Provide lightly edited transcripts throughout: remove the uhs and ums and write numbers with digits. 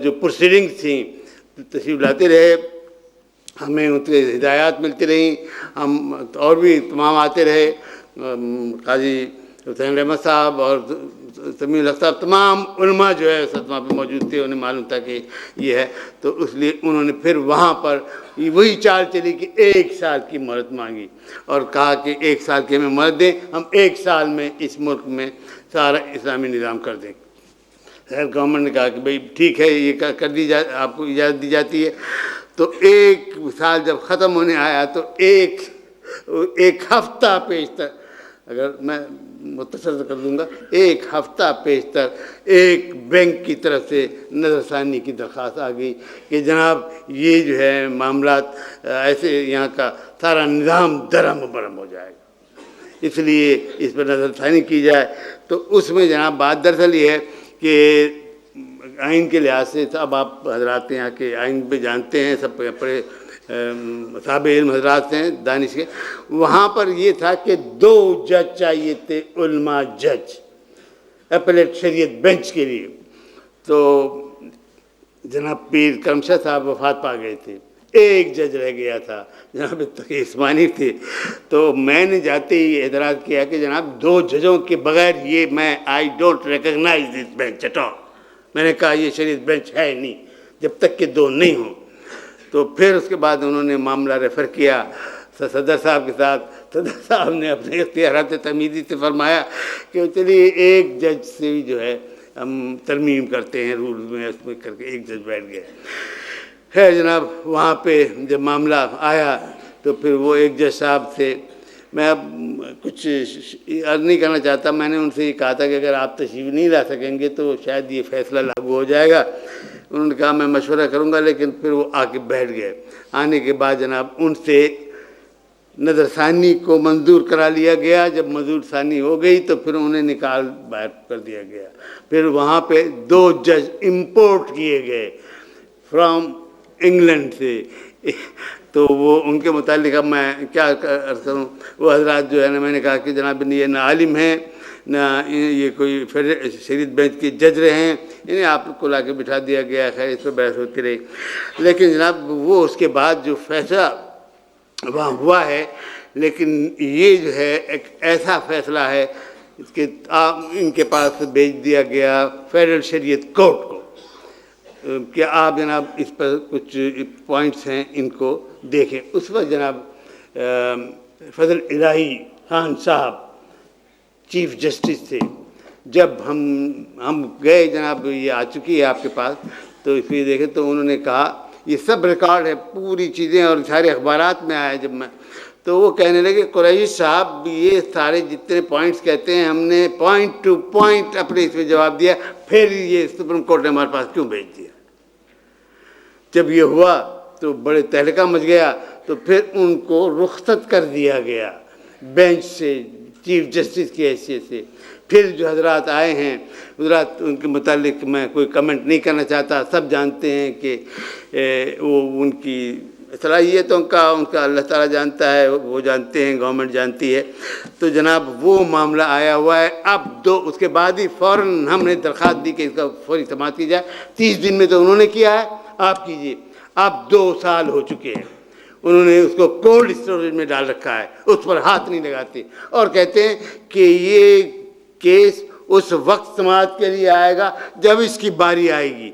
جو پروسیڈنگس تھیں تشریف لاتے رہے، ہمیں ان سے ہدایات ملتی رہیں، ہم اور بھی تمام آتے رہے، قاضی حسین احمد صاحب اور سمیع الحق صاحب، تمام علماء جو ہے ساتھ وہاں پہ موجود تھے، انہیں معلوم تھا کہ یہ ہے، تو اس لیے انہوں نے پھر وہاں پر وہی چال چلی کہ 1 سال کی مہلت مانگی اور کہا کہ 1 سال کی ہمیں مہلت دیں، ہم 1 سال میں اس ملک میں سارا اسلامی نظام کر دیں۔ گورنمنٹ نے کہا کہ بھئی ٹھیک ہے، یہ کر دی جائے، آپ کو اجازت دی جاتی ہے۔ تو 1 سال جب ختم ہونے آیا تو ایک ہفتہ پیشتر، اگر میں مختصر کر دوں گا، 1 ہفتہ پیشتر ایک بینک کی طرف سے نظر ثانی کی درخواست آ گئی کہ جناب یہ جو ہے معاملات ایسے یہاں کا سارا نظام درہم و برہم ہو جائے گا، اس لیے اس پر نظر ثانی کی جائے۔ تو اس میں جناب بات دراصل یہ ہے کہ آئین کے لحاظ سے، اب آپ حضرات یہاں کے آئین پہ جانتے ہیں، سب بڑے صاحب علم حضرات ہیں دانش کے، وہاں پر یہ تھا کہ 2 جج چاہیے تھے، علماء جج اپلیٹ شریعت بینچ کے لیے۔ تو جناب پیر کرم شاہ صاحب وفات پا گئے تھے، 1 جج رہ گیا تھا، جناب تقی عثمانی تھے۔ تو میں نے جاتے ہی اعتراض کیا کہ جناب 2 ججوں کے بغیر یہ میں I don't recognise this bench at all, میں نے کہا یہ شریعت بینچ ہے نہیں جب تک کہ 2 نہیں ہوں۔ تو پھر اس کے بعد انہوں نے معاملہ ریفر کیا صدر صاحب کے ساتھ، صدر صاحب نے اپنے اختیارات تمیزی سے فرمایا کہ چلیے 1 جج سے بھی جو ہے ہم ترمیم کرتے ہیں رولز میں، اس میں کر کے 1 جج بیٹھ گئے۔ خیر جناب وہاں پہ جب معاملہ آیا تو پھر وہ 1 جج صاحب سے، میں اب کچھ عرض نہیں کرنا چاہتا، میں نے ان سے یہ کہا تھا کہ اگر آپ تشریف نہیں لا سکیں گے تو شاید یہ فیصلہ لاگو ہو جائے گا۔ انہوں نے کہا میں مشورہ کروں گا، لیکن پھر وہ آ کے بیٹھ گئے۔ آنے کے بعد جناب ان سے نظر ثانی کو منظور کرا لیا گیا، جب منظور ثانی ہو گئی تو پھر انہیں نکال باہر کر دیا گیا۔ پھر وہاں پہ 2 جج امپورٹ کیے گئے فرام انگلینڈ سے، تو وہ ان کے متعلق اب میں کیا عرض کروں، وہ حضرات جو ہے نا، میں نے کہا کہ جناب یہ نہ عالم ہیں نہ یہ کوئی شریعت بینچ کے جج رہے ہیں، انہیں آپ کو لا کے بٹھا دیا گیا۔ خیر اس پہ بحث ہوتی رہی، لیکن جناب وہ اس کے بعد جو فیصلہ وہاں ہوا ہے، لیکن یہ جو ہے ایک ایسا فیصلہ ہے کہ ان کے پاس بھیج دیا گیا فیڈرل شریعت کورٹ کو کہ آپ جناب اس پر کچھ پوائنٹس ہیں ان کو دیکھیں۔ اس وقت جناب فضل الہی خان صاحب چیف جسٹس تھے۔ جب ہم گئے جناب، یہ آ چکی ہے آپ کے پاس، تو اس میں دیکھیں تو انہوں نے کہا، یہ سب ریکارڈ ہے پوری چیزیں اور سارے اخبارات میں آیا جب میں، تو وہ کہنے لگے قریشی صاحب یہ سارے جتنے پوائنٹس کہتے ہیں ہم نے پوائنٹ ٹو پوائنٹ اپنے اس میں جواب دیا، پھر یہ سپریم کورٹ نے ہمارے پاس کیوں بھیج دیا؟ جب یہ ہوا تو بڑے تہلکہ مچ گیا، تو پھر ان کو رخصت کر دیا گیا بینچ سے، چیف جسٹس کی حیثیت سے۔ پھر جو حضرات آئے ہیں حضرات، ان کے متعلق میں کوئی کمنٹ نہیں کرنا چاہتا، سب جانتے ہیں کہ وہ ان کی صلاحیتوں کا ان کا اللہ تعالیٰ جانتا ہے، وہ جانتے ہیں، گورنمنٹ جانتی ہے۔ تو جناب وہ معاملہ آیا ہوا ہے، اب اس کے بعد ہی فوراً ہم نے درخواست دی کہ اس کا فوری سماعت کی جائے۔ 30 دن میں تو انہوں نے کیا ہے، آپ کیجیے۔ اب 2 سال ہو چکے ہیں، انہوں نے اس کو کولڈ اسٹوریج میں ڈال رکھا ہے، اس پر ہاتھ نہیں لگاتے، اور کہتے ہیں کہ یہ کیس اس وقت سماعت کے لیے آئے گا جب اس کی باری آئے گی۔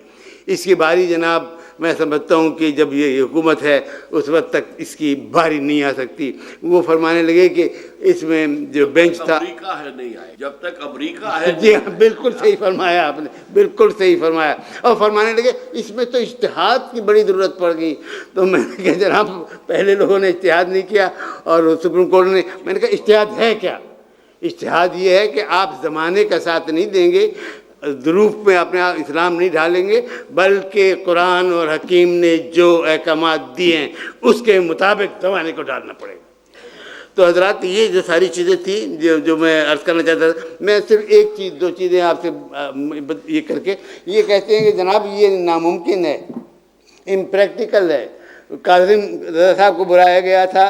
اس کی باری جناب میں سمجھتا ہوں کہ جب یہ حکومت ہے اس وقت تک اس کی باری نہیں آ سکتی۔ وہ فرمانے لگے کہ اس میں جو بینچ تھا، امریکہ ہے نہیں آئے، جب تک امریکہ ہے۔ جی ہاں بالکل صحیح فرمایا آپ نے، بالکل صحیح فرمایا۔ اور فرمانے لگے اس میں تو اجتہاد کی بڑی ضرورت پڑ گئی۔ تو میں نے کہا جناب پہلے لوگوں نے اجتہاد نہیں کیا اور سپریم کورٹ نے، میں نے کہا اجتہاد ہے کیا؟ اجتہاد یہ ہے کہ آپ زمانے کا ساتھ نہیں دیں گے، ظروف میں اپنے اسلام نہیں ڈالیں گے، بلکہ قرآن اور حکیم نے جو احکامات دیے ہیں اس کے مطابق زمانے کو ڈالنا پڑے گا۔ تو حضرات یہ جو ساری چیزیں تھیں جو میں عرض کرنا چاہتا تھا، میں صرف ایک چیز 2 چیزیں آپ سے یہ کر کے یہ کہتے ہیں کہ جناب یہ ناممکن ہے، امپریکٹیکل ہے۔ کاظم رضا صاحب کو بلایا گیا تھا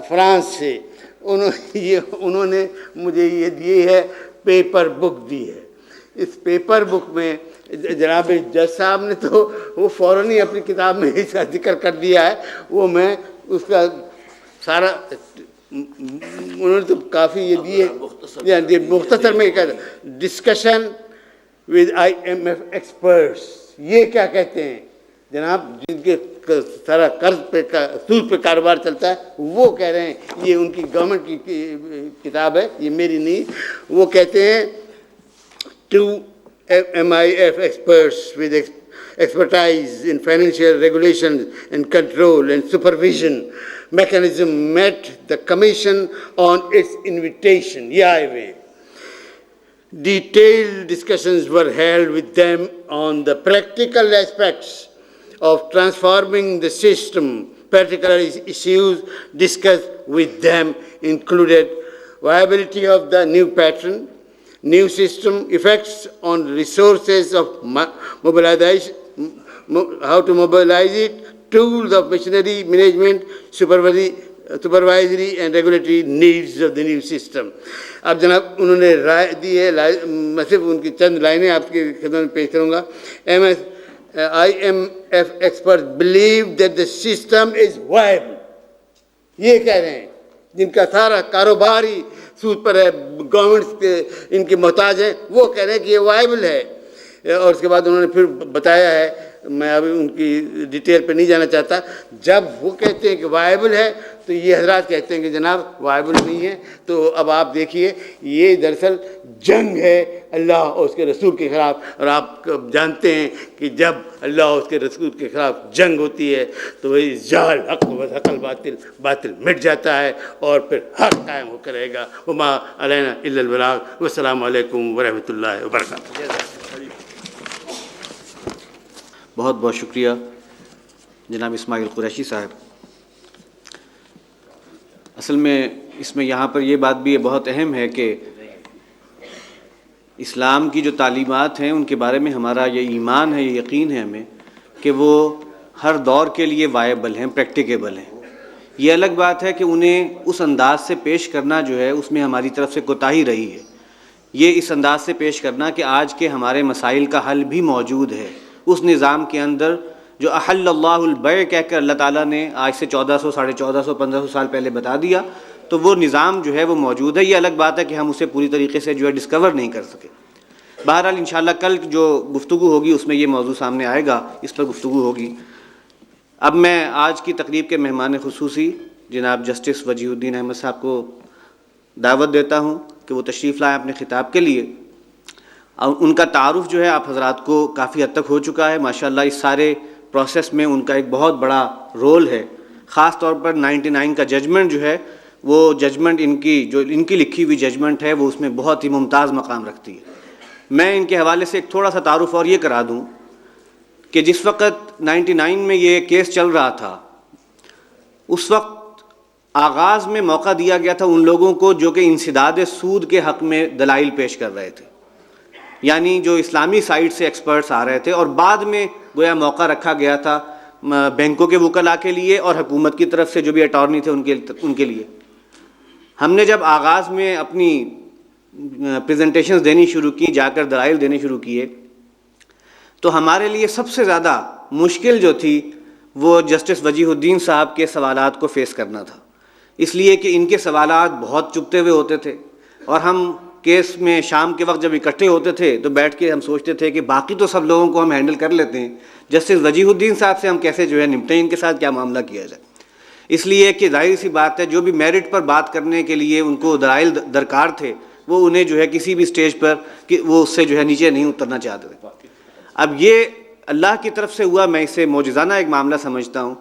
فرانس سے، انہوں نے مجھے یہ دی ہے، پیپر بک دی ہے۔ اس پیپر بک میں جناب جج صاحب نے تو وہ فوراً ہی اپنی کتاب میں اس کا ذکر کر دیا ہے. وہ میں اس کا سارا انہوں نے تو کافی یہ دیے مختصر میں کہا ڈسکشن ود IMF ایکسپرٹس. یہ کیا کہتے ہیں جناب جن کے سارا قرض پہ سود پہ کاروبار چلتا ہے, وہ کہہ رہے ہیں, یہ ان کی گورنمنٹ کی کتاب ہے, یہ میری نہیں. وہ کہتے ہیں to MIF experts with expertise in financial regulation and control and supervision mechanism met the commission on its invitation. Detailed discussions were held with them on the practical aspects of transforming the system. Particular issues discussed with them included viability of the new pattern, new system, effects on resources of mobilization, how to mobilize it, tools of machinery management, supervisory and regulatory needs of the new system. اب جناب انہوں نے رائے دی ہے, میں صرف ان کی چند لائنیں آپ کی خدمت میں پیش کروں گا. IMF experts believe that the system is viable. یہ کہہ رہے ہیں جن کا سارا کاروبار ہی سود پر ہے, گورنمنٹ ان کے محتاج ہیں, وہ کہہ رہے ہیں کہ یہ وائبل ہے. اور اس کے بعد انہوں نے پھر بتایا ہے, میں ابھی ان کی ڈیٹیل پہ نہیں جانا چاہتا, جب وہ کہتے ہیں کہ وائبل ہے تو یہ حضرات کہتے ہیں کہ جناب وائبل نہیں ہے. تو اب آپ دیکھیے یہ دراصل جنگ ہے اللہ اور اس کے رسول کے خلاف, اور آپ جانتے ہیں کہ جب اللہ اور اس کے رسول کے خلاف جنگ ہوتی ہے تو وہی جال حق و حقل باطل مٹ جاتا ہے اور پھر حق قائم ہو کر رہے گا. وما علینا الا البلاغ. والسلام علیکم ورحمۃ اللہ وبرکاتہ. بہت بہت شکریہ جناب اسماعیل قریشی صاحب. اصل میں اس میں یہاں پر یہ بات بھی بہت اہم ہے کہ اسلام کی جو تعلیمات ہیں ان کے بارے میں ہمارا یہ ایمان ہے, یہ یقین ہے ہمیں کہ وہ ہر دور کے لیے وائبل ہیں, پریکٹیکیبل ہیں. یہ الگ بات ہے کہ انہیں اس انداز سے پیش کرنا جو ہے اس میں ہماری طرف سے کوتاہی رہی ہے. یہ اس انداز سے پیش کرنا کہ آج کے ہمارے مسائل کا حل بھی موجود ہے اس نظام کے اندر جو احل اللہ البیع کہہ کر اللہ تعالیٰ نے آج سے 1400 1450 1500 سال پہلے بتا دیا, تو وہ نظام جو ہے وہ موجود ہے. یہ الگ بات ہے کہ ہم اسے پوری طریقے سے جو ہے ڈسکور نہیں کر سکے. بہرحال انشاءاللہ کل جو گفتگو ہوگی اس میں یہ موضوع سامنے آئے گا, اس پر گفتگو ہوگی. اب میں آج کی تقریب کے مہمان خصوصی جناب جسٹس وجیہ الدین احمد صاحب کو دعوت دیتا ہوں کہ وہ تشریف لائیں اپنے خطاب کے لیے. ان کا تعارف جو ہے آپ حضرات کو کافی حد تک ہو چکا ہے. ماشاءاللہ اس سارے پروسیس میں ان کا ایک بہت بڑا رول ہے. خاص طور پر 99 کا ججمنٹ جو ہے وہ ججمنٹ ان کی لکھی ہوئی ججمنٹ ہے وہ اس میں بہت ہی ممتاز مقام رکھتی ہے. میں ان کے حوالے سے ایک تھوڑا سا تعارف اور یہ کرا دوں کہ جس وقت 99 میں یہ کیس چل رہا تھا اس وقت آغاز میں موقع دیا گیا تھا ان لوگوں کو جو کہ انسداد سود کے حق میں دلائل پیش کر رہے تھے, یعنی جو اسلامی سائٹ سے ایکسپرٹس آ رہے تھے, اور بعد میں گویا موقع رکھا گیا تھا بینکوں کے وکلاء کے لیے اور حکومت کی طرف سے جو بھی اٹارنی تھے ان کے لیے. ہم نے جب آغاز میں اپنی پریزنٹیشنز دینی شروع کی, جا کر دلائل دینے شروع کیے, تو ہمارے لیے سب سے زیادہ مشکل جو تھی وہ جسٹس وجیہ الدین صاحب کے سوالات کو فیس کرنا تھا. اس لیے کہ ان کے سوالات بہت چبھتے ہوئے ہوتے تھے, اور ہم کیس میں شام کے وقت جب اکٹھے ہوتے تھے تو بیٹھ کے ہم سوچتے تھے کہ باقی تو سب لوگوں کو ہم ہینڈل کر لیتے ہیں, جسٹس وجیہ الدین صاحب سے ہم کیسے جو ہے نمٹیں, ان کے ساتھ کیا معاملہ کیا جائے. اس لیے کہ ظاہر سی بات ہے جو بھی میرٹ پر بات کرنے کے لیے ان کو دلائل درکار تھے وہ انہیں جو ہے کسی بھی سٹیج پر کہ وہ اس سے جو ہے نیچے نہیں اترنا چاہتے تھے. اب یہ اللہ کی طرف سے ہوا, میں اسے معجزانہ ایک معاملہ سمجھتا ہوں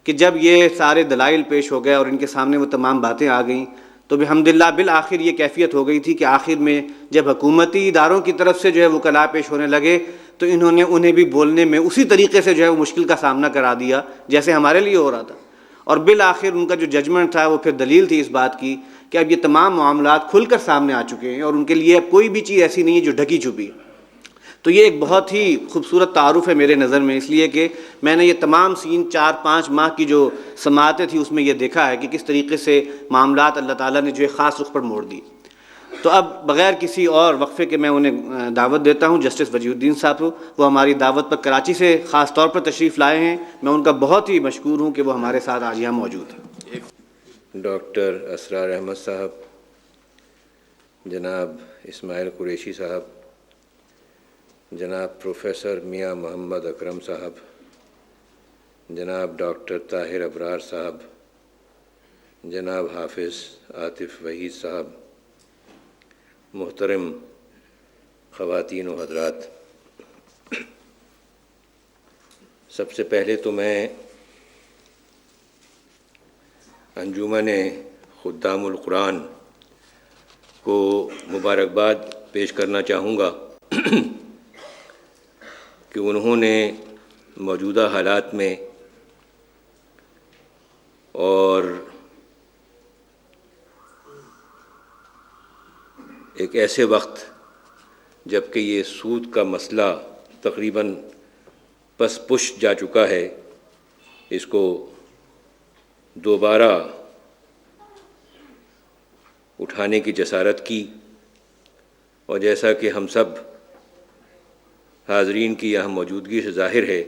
کہ جب یہ سارے دلائل پیش ہو گئے اور ان کے سامنے وہ تمام باتیں آ گئیں تو الحمدللہ بالآخر یہ کیفیت ہو گئی تھی کہ آخر میں جب حکومتی اداروں کی طرف سے جو ہے وکلاء پیش ہونے لگے تو انہیں بھی بولنے میں اسی طریقے سے جو ہے وہ مشکل کا سامنا کرا دیا جیسے ہمارے لیے ہو رہا تھا. اور بالآخر ان کا جو ججمنٹ تھا وہ پھر دلیل تھی اس بات کی کہ اب یہ تمام معاملات کھل کر سامنے آ چکے ہیں اور ان کے لیے اب کوئی بھی چیز ایسی نہیں ہے جو ڈھکی چھپی ہے. تو یہ ایک بہت ہی خوبصورت تعارف ہے میرے نظر میں, اس لیے کہ میں نے یہ تمام سین 4-5 ماہ کی جو سماعتیں تھیں اس میں یہ دیکھا ہے کہ کس طریقے سے معاملات اللہ تعالیٰ نے جو ہے خاص رخ پر موڑ دی. تو اب بغیر کسی اور وقفے کے میں انہیں دعوت دیتا ہوں جسٹس وجیہ الدین صاحب کو. وہ ہماری دعوت پر کراچی سے خاص طور پر تشریف لائے ہیں. میں ان کا بہت ہی مشکور ہوں کہ وہ ہمارے ساتھ آج یہاں موجود ہیں. ڈاکٹر اسرار احمد صاحب، جناب اسماعیل قریشی صاحب، جناب پروفیسر میاں محمد اکرم صاحب، جناب ڈاکٹر طاہر ابرار صاحب، جناب حافظ عاطف وحید صاحب، محترم خواتین و حضرات، سب سے پہلے تو میں انجمن خدام القرآن کو مبارکباد پیش کرنا چاہوں گا کہ انہوں نے موجودہ حالات میں اور ایک ایسے وقت جب کہ یہ سود کا مسئلہ تقریباً پس پش جا چکا ہے، اس کو دوبارہ اٹھانے کی جسارت کی، اور جیسا کہ ہم سب حاضرین کی یہاں موجودگی سے ظاہر ہے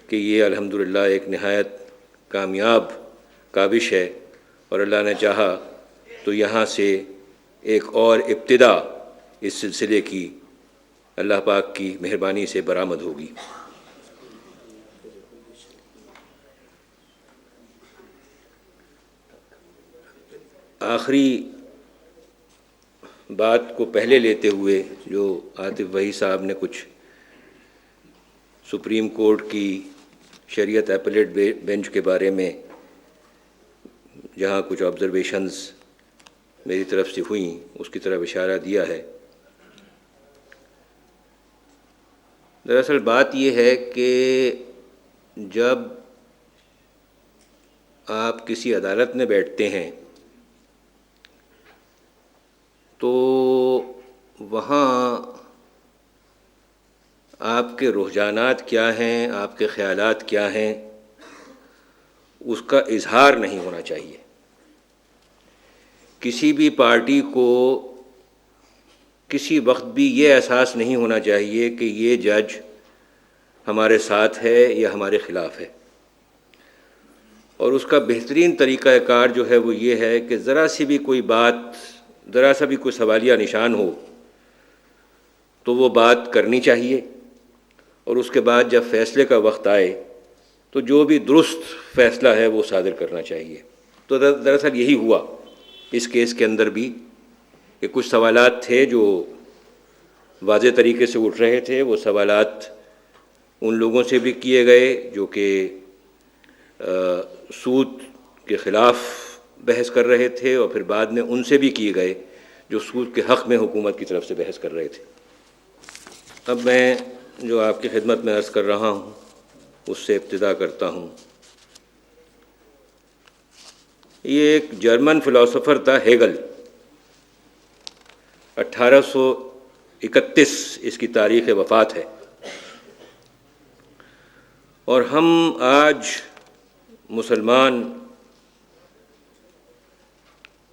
کہ یہ الحمدللہ ایک نہایت کامیاب کاوش ہے، اور اللہ نے چاہا تو یہاں سے ایک اور ابتدا اس سلسلے کی اللہ پاک کی مہربانی سے برآمد ہوگی۔ آخری بات کو پہلے لیتے ہوئے جو عاطف وحید صاحب نے کچھ سپریم کورٹ کی شریعت ایپلیٹ بینچ کے بارے میں جہاں کچھ آبزرویشنز میری طرف سے ہوئیں اس کی طرف اشارہ دیا ہے۔ دراصل بات یہ ہے کہ جب آپ کسی عدالت میں بیٹھتے ہیں تو وہاں آپ کے رجحانات کیا ہیں، آپ کے خیالات کیا ہیں، اس کا اظہار نہیں ہونا چاہیے۔ کسی بھی پارٹی کو کسی وقت بھی یہ احساس نہیں ہونا چاہیے کہ یہ جج ہمارے ساتھ ہے یا ہمارے خلاف ہے، اور اس کا بہترین طریقہ کار جو ہے وہ یہ ہے کہ ذرا سی بھی کوئی بات، ذرا سا بھی کوئی سوالیہ نشان ہو تو وہ بات کرنی چاہیے، اور اس کے بعد جب فیصلے کا وقت آئے تو جو بھی درست فیصلہ ہے وہ صادر کرنا چاہیے۔ تو دراصل یہی ہوا اس کیس کے اندر بھی، کہ کچھ سوالات تھے جو واضح طریقے سے اٹھ رہے تھے، وہ سوالات ان لوگوں سے بھی کیے گئے جو کہ سود کے خلاف بحث کر رہے تھے، اور پھر بعد میں ان سے بھی کیے گئے جو سود کے حق میں حکومت کی طرف سے بحث کر رہے تھے۔ اب میں جو آپ کی خدمت میں عرض کر رہا ہوں اس سے ابتدا کرتا ہوں۔ یہ ایک جرمن فلاسفر تھا، ہیگل، 1831 اس کی تاریخ وفات ہے، اور ہم آج مسلمان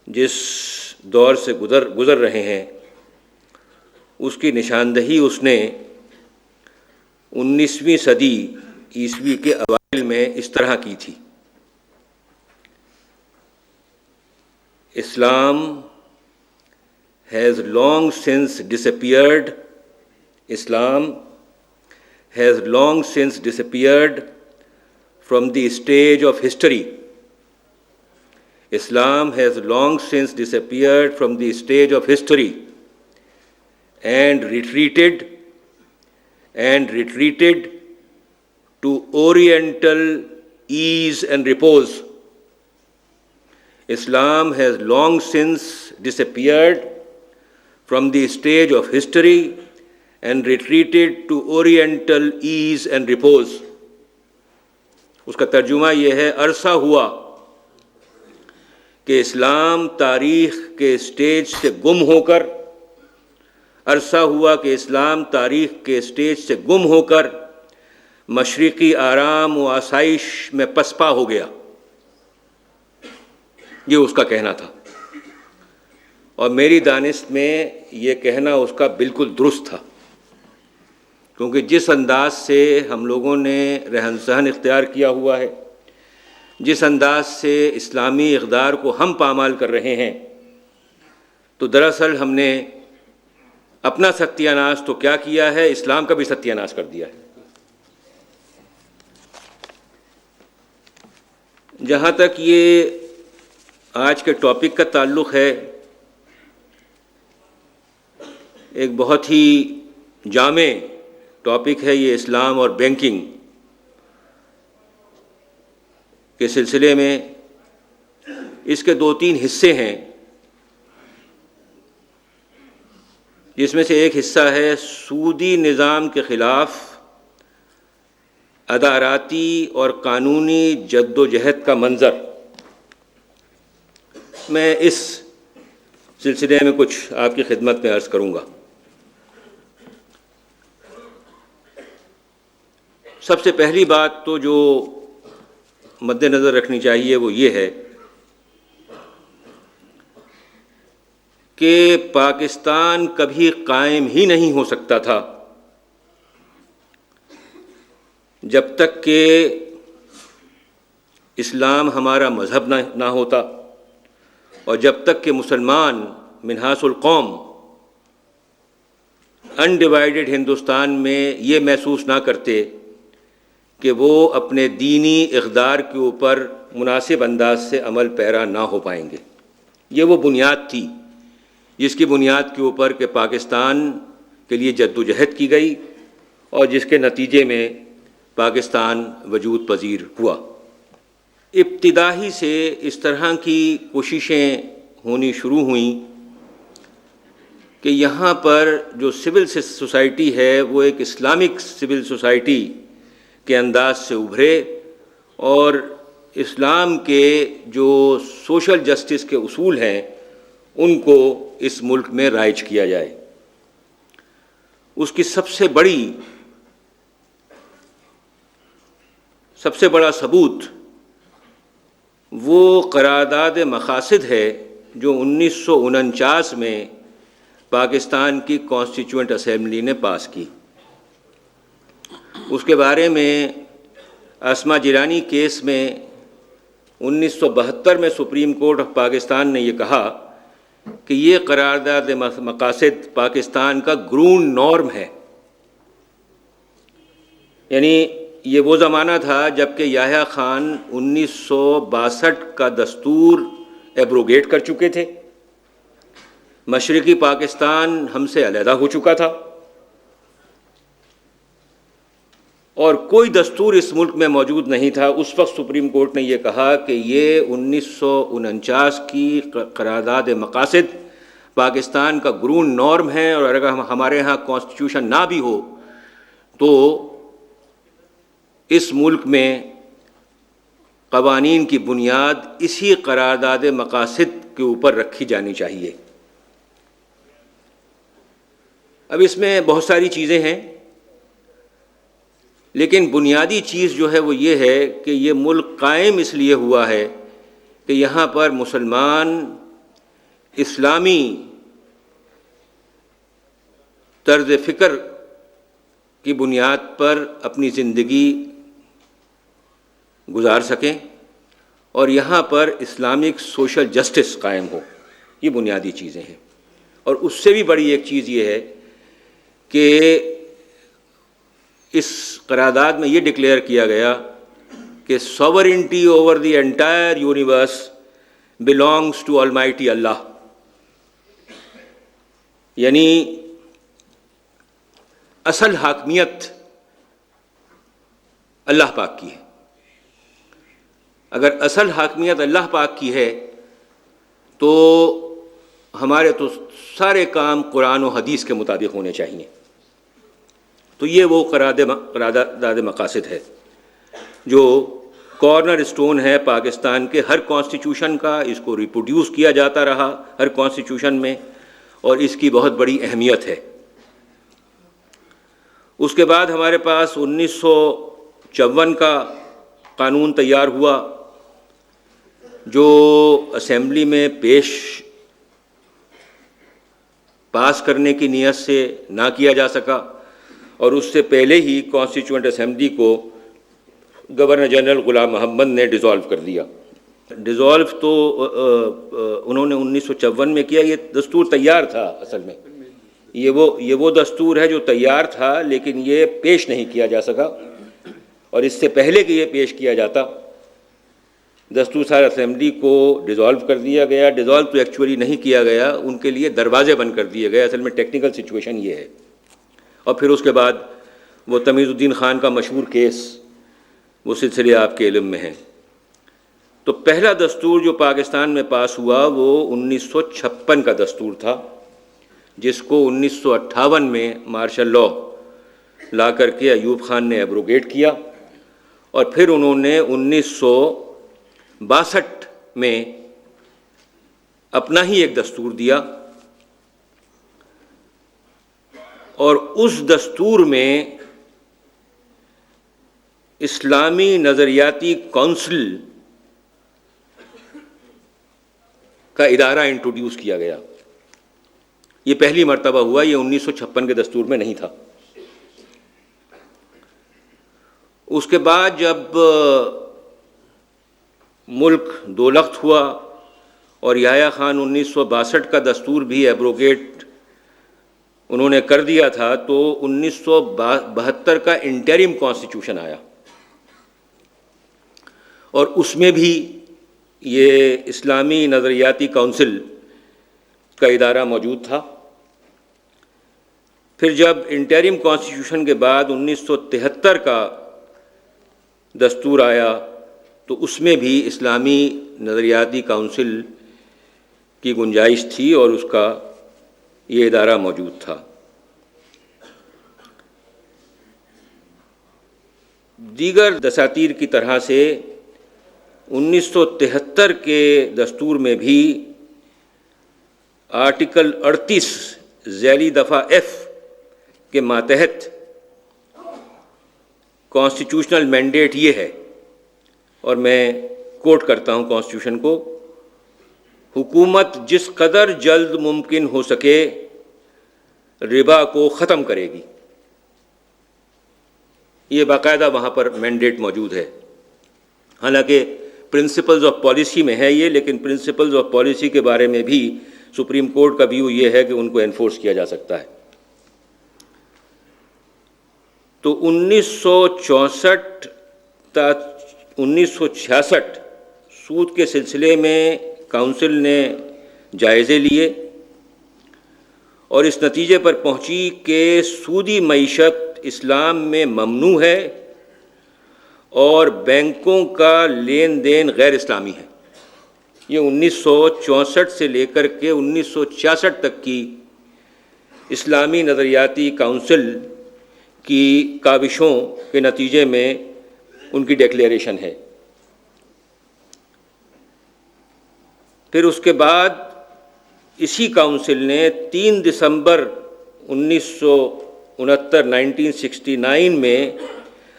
جس دور سے گزر رہے ہیں اس کی نشاندہی اس نے 19ویں صدی عیسوی کے اوائل میں اس طرح کی تھی۔ Islam has long since disappeared. Islam has long since disappeared from the stage of history. Islam has long since disappeared from the stage of history and retreated to Oriental ease and repose. Islam has long since disappeared from the stage of history and retreated to Oriental ease and repose. اس کا ترجمہ یہ ہے، عرصہ ہوا کہ اسلام تاریخ کے stage سے گم ہو کر، عرصہ ہوا کہ اسلام تاریخ کے اسٹیج سے گم ہو کر مشرقی آرام و آسائش میں پسپا ہو گیا۔ یہ اس کا کہنا تھا۔ اور میری دانست میں یہ کہنا اس کا بالکل درست تھا، کیونکہ جس انداز سے ہم لوگوں نے رہن سہن اختیار کیا ہوا ہے، جس انداز سے اسلامی اقدار کو ہم پامال کر رہے ہیں، تو دراصل ہم نے اپنا ستیہ ناش تو کیا کیا ہے، اسلام کا بھی ستیہ ناش کر دیا ہے۔ جہاں تک یہ آج کے ٹاپک کا تعلق ہے، ایک بہت ہی جامع ٹاپک ہے یہ اسلام اور بینکنگ کے سلسلے میں۔ اس کے 2-3 حصے ہیں، جس میں سے ایک حصہ ہے سودی نظام کے خلاف اداراتی اور قانونی جد و جہد کا منظر۔ میں اس سلسلے میں کچھ آپ کی خدمت میں عرض کروں گا۔ سب سے پہلی بات تو جو مد نظر رکھنی چاہیے وہ یہ ہے کہ پاکستان کبھی قائم ہی نہیں ہو سکتا تھا جب تک کہ اسلام ہمارا مذہب نہ ہوتا، اور جب تک کہ مسلمان منہاس القوم انڈیوائیڈڈ ہندوستان میں یہ محسوس نہ کرتے کہ وہ اپنے دینی اقدار کے اوپر مناسب انداز سے عمل پیرا نہ ہو پائیں گے۔ یہ وہ بنیاد تھی جس کی بنیاد کے اوپر کہ پاکستان کے لیے جد و جہد کی گئی، اور جس کے نتیجے میں پاکستان وجود پذیر ہوا۔ ابتدا ہی سے اس طرح کی کوششیں ہونی شروع ہوئیں کہ یہاں پر جو سول سوسائٹی ہے وہ ایک اسلامک سول سوسائٹی کے انداز سے ابھرے، اور اسلام کے جو سوشل جسٹس کے اصول ہیں ان کو اس ملک میں رائج کیا جائے۔ اس کی سب سے بڑا ثبوت وہ قرارداد مقاصد ہے جو 1949 میں پاکستان کی کانسٹیٹیوئنٹ اسمبلی نے پاس کی۔ اس کے بارے میں اسما جیلانی کیس میں 1972 میں سپریم کورٹ آف پاکستان نے یہ کہا کہ یہ قرارداد مقاصد پاکستان کا گراؤنڈ نارم ہے۔ یعنی یہ وہ زمانہ تھا جب کہ یحییٰ خان 1962 کا دستور ایبروگیٹ کر چکے تھے، مشرقی پاکستان ہم سے علیحدہ ہو چکا تھا، اور کوئی دستور اس ملک میں موجود نہیں تھا۔ اس وقت سپریم کورٹ نے یہ کہا کہ یہ 1949 کی قرارداد مقاصد پاکستان کا گراؤنڈ نارم ہے، اور اگر ہمارے ہاں کانسٹیٹیوشن نہ بھی ہو تو اس ملک میں قوانین کی بنیاد اسی قرارداد مقاصد کے اوپر رکھی جانی چاہیے۔ اب اس میں بہت ساری چیزیں ہیں، لیکن بنیادی چیز جو ہے وہ یہ ہے کہ یہ ملک قائم اس لیے ہوا ہے کہ یہاں پر مسلمان اسلامی طرز فکر کی بنیاد پر اپنی زندگی گزار سکیں، اور یہاں پر اسلامک سوشل جسٹس قائم ہو۔ یہ بنیادی چیزیں ہیں۔ اور اس سے بھی بڑی ایک چیز یہ ہے کہ اس قرارداد میں یہ ڈکلیئر کیا گیا کہ sovereignty over the entire universe belongs to Almighty اللہ، یعنی اصل حاکمیت اللہ پاک کی ہے۔ اگر اصل حاکمیت اللہ پاک کی ہے تو ہمارے تو سارے کام قرآن و حدیث کے مطابق ہونے چاہیے۔ تو یہ وہ قرارداد مقاصد ہے جو کارنر اسٹون ہے پاکستان کے ہر کانسٹیٹیوشن کا۔ اس کو ریپروڈیوس کیا جاتا رہا ہر کانسٹیٹیوشن میں، اور اس کی بہت بڑی اہمیت ہے۔ اس کے بعد ہمارے پاس 1954 کا قانون تیار ہوا جو اسمبلی میں پیش پاس کرنے کی نیت سے نہ کیا جا سکا، اور اس سے پہلے ہی کانسٹیٹیوئنٹ اسمبلی کو گورنر جنرل غلام محمد نے ڈیزالو کر دیا۔ ڈیزالو تو انہوں نے 1954 میں کیا۔ یہ دستور تیار تھا، اصل میں یہ وہ دستور ہے جو تیار تھا، لیکن یہ پیش نہیں کیا جا سکا، اور اس سے پہلے کہ یہ پیش کیا جاتا دستور ساز اسمبلی کو ڈیزالو کر دیا گیا۔ ڈیزالو تو ایکچولی نہیں کیا گیا، ان کے لیے دروازے بند کر دیے گئے، اصل میں ٹیکنیکل سچویشن یہ ہے۔ اور پھر اس کے بعد وہ تمیز الدین خان کا مشہور کیس، وہ سلسلے آپ کے علم میں ہیں۔ تو پہلا دستور جو پاکستان میں پاس ہوا وہ 1956 کا دستور تھا، جس کو 1958 میں مارشل لا لا کر کے ایوب خان نے ایبروگیٹ کیا، اور پھر انہوں نے 1962 میں اپنا ہی ایک دستور دیا، اور اس دستور میں اسلامی نظریاتی کونسل کا ادارہ انٹروڈیوس کیا گیا۔ یہ پہلی مرتبہ ہوا، یہ 1956 کے دستور میں نہیں تھا۔ اس کے بعد جب ملک دو لخت ہوا اور یحییٰ خان 1962 کا دستور بھی ایبروگیٹ انہوں نے کر دیا تھا، تو 1972 کا انٹرم کانسٹیٹیوشن آیا، اور اس میں بھی یہ اسلامی نظریاتی کونسل کا ادارہ موجود تھا۔ پھر جب انٹرم کانسٹیٹیوشن کے بعد 1973 کا دستور آیا، تو اس میں بھی اسلامی نظریاتی کونسل کی گنجائش تھی، اور اس کا یہ ادارہ موجود تھا۔ دیگر دساتیر کی طرح سے 1973 کے دستور میں بھی آرٹیکل 38 ذیلی دفعہ ایف کے ماتحت کانسٹیٹیوشنل مینڈیٹ یہ ہے، اور میں کوٹ کرتا ہوں کانسٹیٹیوشن کو: حکومت جس قدر جلد ممکن ہو سکے ربا کو ختم کرے گی۔ یہ باقاعدہ وہاں پر مینڈیٹ موجود ہے، حالانکہ پرنسپلز آف پالیسی میں ہے یہ، لیکن پرنسپلز آف پالیسی کے بارے میں بھی سپریم کورٹ کا ویو یہ ہے کہ ان کو انفورس کیا جا سکتا ہے۔ تو 1964 تا 1966 سود کے سلسلے میں کونسل نے جائزے لیے، اور اس نتیجے پر پہنچی کہ سودی معیشت اسلام میں ممنوع ہے، اور بینکوں کا لین دین غیر اسلامی ہے۔ یہ 1964 سے لے کر کے 1966 تک کی اسلامی نظریاتی کونسل کی کاوشوں کے نتیجے میں ان کی ڈیکلیریشن ہے۔ پھر اس کے بعد اسی کونسل نے 3 دسمبر 1969 میں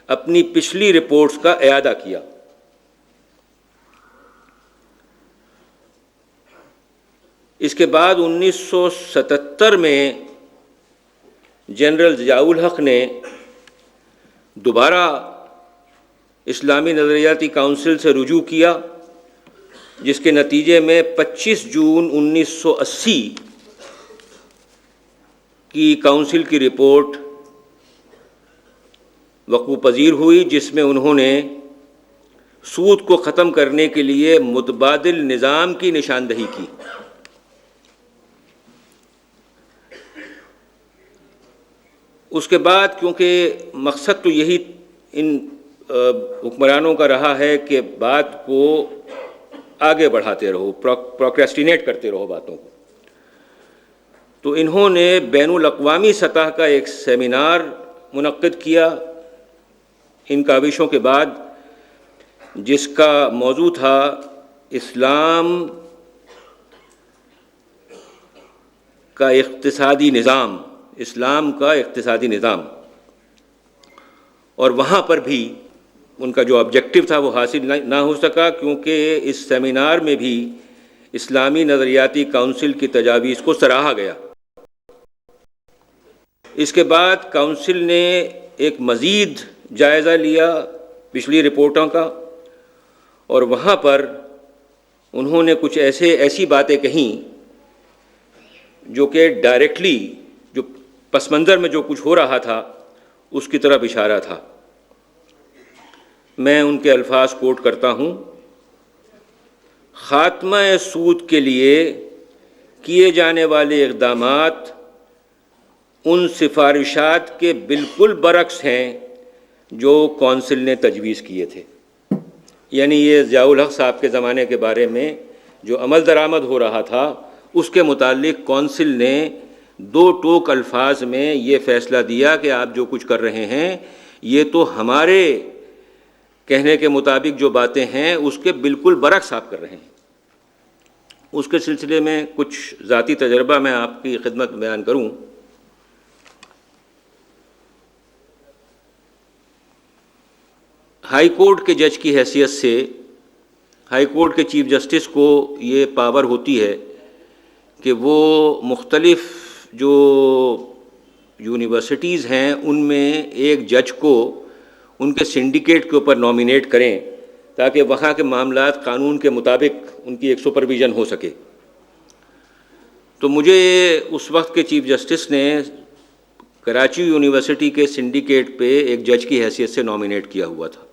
اپنی پچھلی رپورٹس کا اعادہ کیا۔ اس کے بعد 1977 میں جنرل ضیاء الحق نے دوبارہ اسلامی نظریاتی کونسل سے رجوع کیا، جس کے نتیجے میں 25 جون 1980 کی کونسل کی رپورٹ وقوع پذیر ہوئی، جس میں انہوں نے سود کو ختم کرنے کے لیے متبادل نظام کی نشاندہی کی۔ اس کے بعد کیونکہ مقصد تو یہی ان حکمرانوں کا رہا ہے کہ بات کو آگے بڑھاتے رہو، پروکریسٹینیٹ کرتے رہو باتوں کو، تو انہوں نے بین الاقوامی سطح کا ایک سیمینار منعقد کیا ان کاوشوں کے بعد، جس کا موضوع تھا اسلام کا اقتصادی نظام، اسلام کا اقتصادی نظام۔ اور وہاں پر بھی ان کا جو آبجیکٹو تھا وہ حاصل نہ ہو سکا، کیونکہ اس سیمینار میں بھی اسلامی نظریاتی کونسل کی تجاویز کو سراہا گیا۔ اس کے بعد کونسل نے ایک مزید جائزہ لیا پچھلی رپورٹوں کا، اور وہاں پر انہوں نے کچھ ایسی باتیں کہیں جو کہ ڈائریکٹلی جو پس منظر میں جو کچھ ہو رہا تھا اس کی طرف اشارہ تھا۔ میں ان کے الفاظ کوٹ کرتا ہوں: خاتمہ سود کے لیے کیے جانے والے اقدامات ان سفارشات کے بالکل برعکس ہیں جو کونسل نے تجویز کیے تھے۔ یعنی یہ ضیاء الحق صاحب کے زمانے کے بارے میں جو عمل درآمد ہو رہا تھا اس کے متعلق کونسل نے دو ٹوک الفاظ میں یہ فیصلہ دیا کہ آپ جو کچھ کر رہے ہیں یہ تو ہمارے کہنے کے مطابق جو باتیں ہیں اس کے بالکل برعکس آپ کر رہے ہیں۔ اس کے سلسلے میں کچھ ذاتی تجربہ میں آپ کی خدمت میں بیان کروں۔ ہائی کورٹ کے جج کی حیثیت سے ہائی کورٹ کے چیف جسٹس کو یہ پاور ہوتی ہے کہ وہ مختلف جو یونیورسٹیز ہیں ان میں ایک جج کو ان کے سنڈیکیٹ کے اوپر نامینیٹ کریں تاکہ وہاں کے معاملات قانون کے مطابق ان کی ایک سپرویژن ہو سکے۔ تو مجھے اس وقت کے چیف جسٹس نے کراچی یونیورسٹی کے سنڈیکیٹ پہ ایک جج کی حیثیت سے نامینیٹ کیا ہوا تھا۔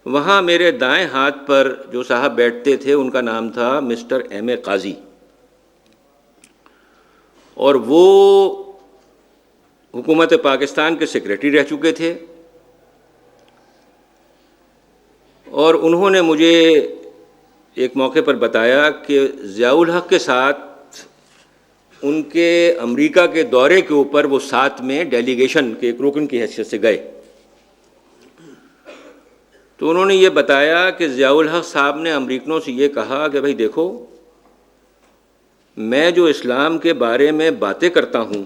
وہاں میرے دائیں ہاتھ پر جو صاحب بیٹھتے تھے ان کا نام تھا مسٹر ایم اے قاضی، اور وہ حکومت پاکستان کے سیکریٹری رہ چکے تھے، اور انہوں نے مجھے ایک موقع پر بتایا کہ ضیاء الحق کے ساتھ ان کے امریکہ کے دورے کے اوپر وہ ساتھ میں ڈیلیگیشن کے ایک رکن کی حیثیت سے گئے۔ تو انہوں نے یہ بتایا کہ ضیاء الحق صاحب نے امریکنوں سے یہ کہا کہ بھائی دیکھو، میں جو اسلام کے بارے میں باتیں کرتا ہوں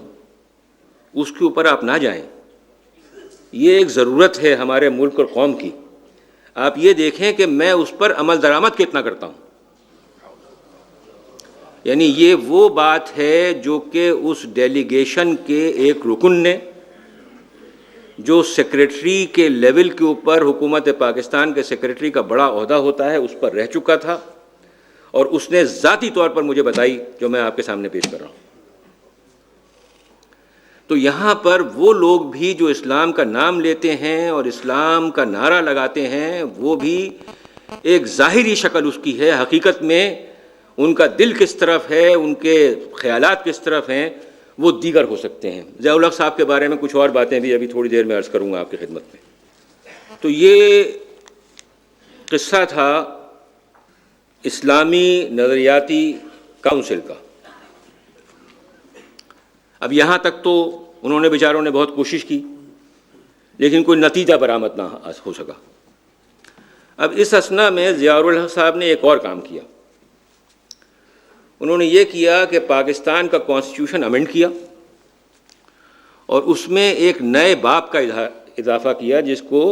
اس کے اوپر آپ نہ جائیں، یہ ایک ضرورت ہے ہمارے ملک اور قوم کی، آپ یہ دیکھیں کہ میں اس پر عمل درآمد کتنا کرتا ہوں۔ یعنی یہ وہ بات ہے جو کہ اس ڈیلیگیشن کے ایک رکن نے، جو سیکریٹری کے لیول کے اوپر حکومت پاکستان کے سیکریٹری کا بڑا عہدہ ہوتا ہے، اس پر رہ چکا تھا، اور اس نے ذاتی طور پر مجھے بتائی جو میں آپ کے سامنے پیش کر رہا ہوں۔ تو یہاں پر وہ لوگ بھی جو اسلام کا نام لیتے ہیں اور اسلام کا نعرہ لگاتے ہیں، وہ بھی ایک ظاہری شکل اس کی ہے، حقیقت میں ان کا دل کس طرف ہے، ان کے خیالات کس طرف ہیں، وہ دیگر ہو سکتے ہیں۔ ضیاء الحق صاحب کے بارے میں کچھ اور باتیں بھی ابھی تھوڑی دیر میں عرض کروں گا آپ کی خدمت میں۔ تو یہ قصہ تھا اسلامی نظریاتی کونسل کا۔ اب یہاں تک تو انہوں نے بیچاروں نے بہت کوشش کی، لیکن کوئی نتیجہ برآمد نہ ہو سکا۔ اب اس اثنا میں ضیاء الحق صاحب نے ایک اور کام کیا۔ انہوں نے یہ کیا کہ پاکستان کا کانسٹیٹیوشن امینڈ کیا، اور اس میں ایک نئے باب کا اضافہ کیا جس کو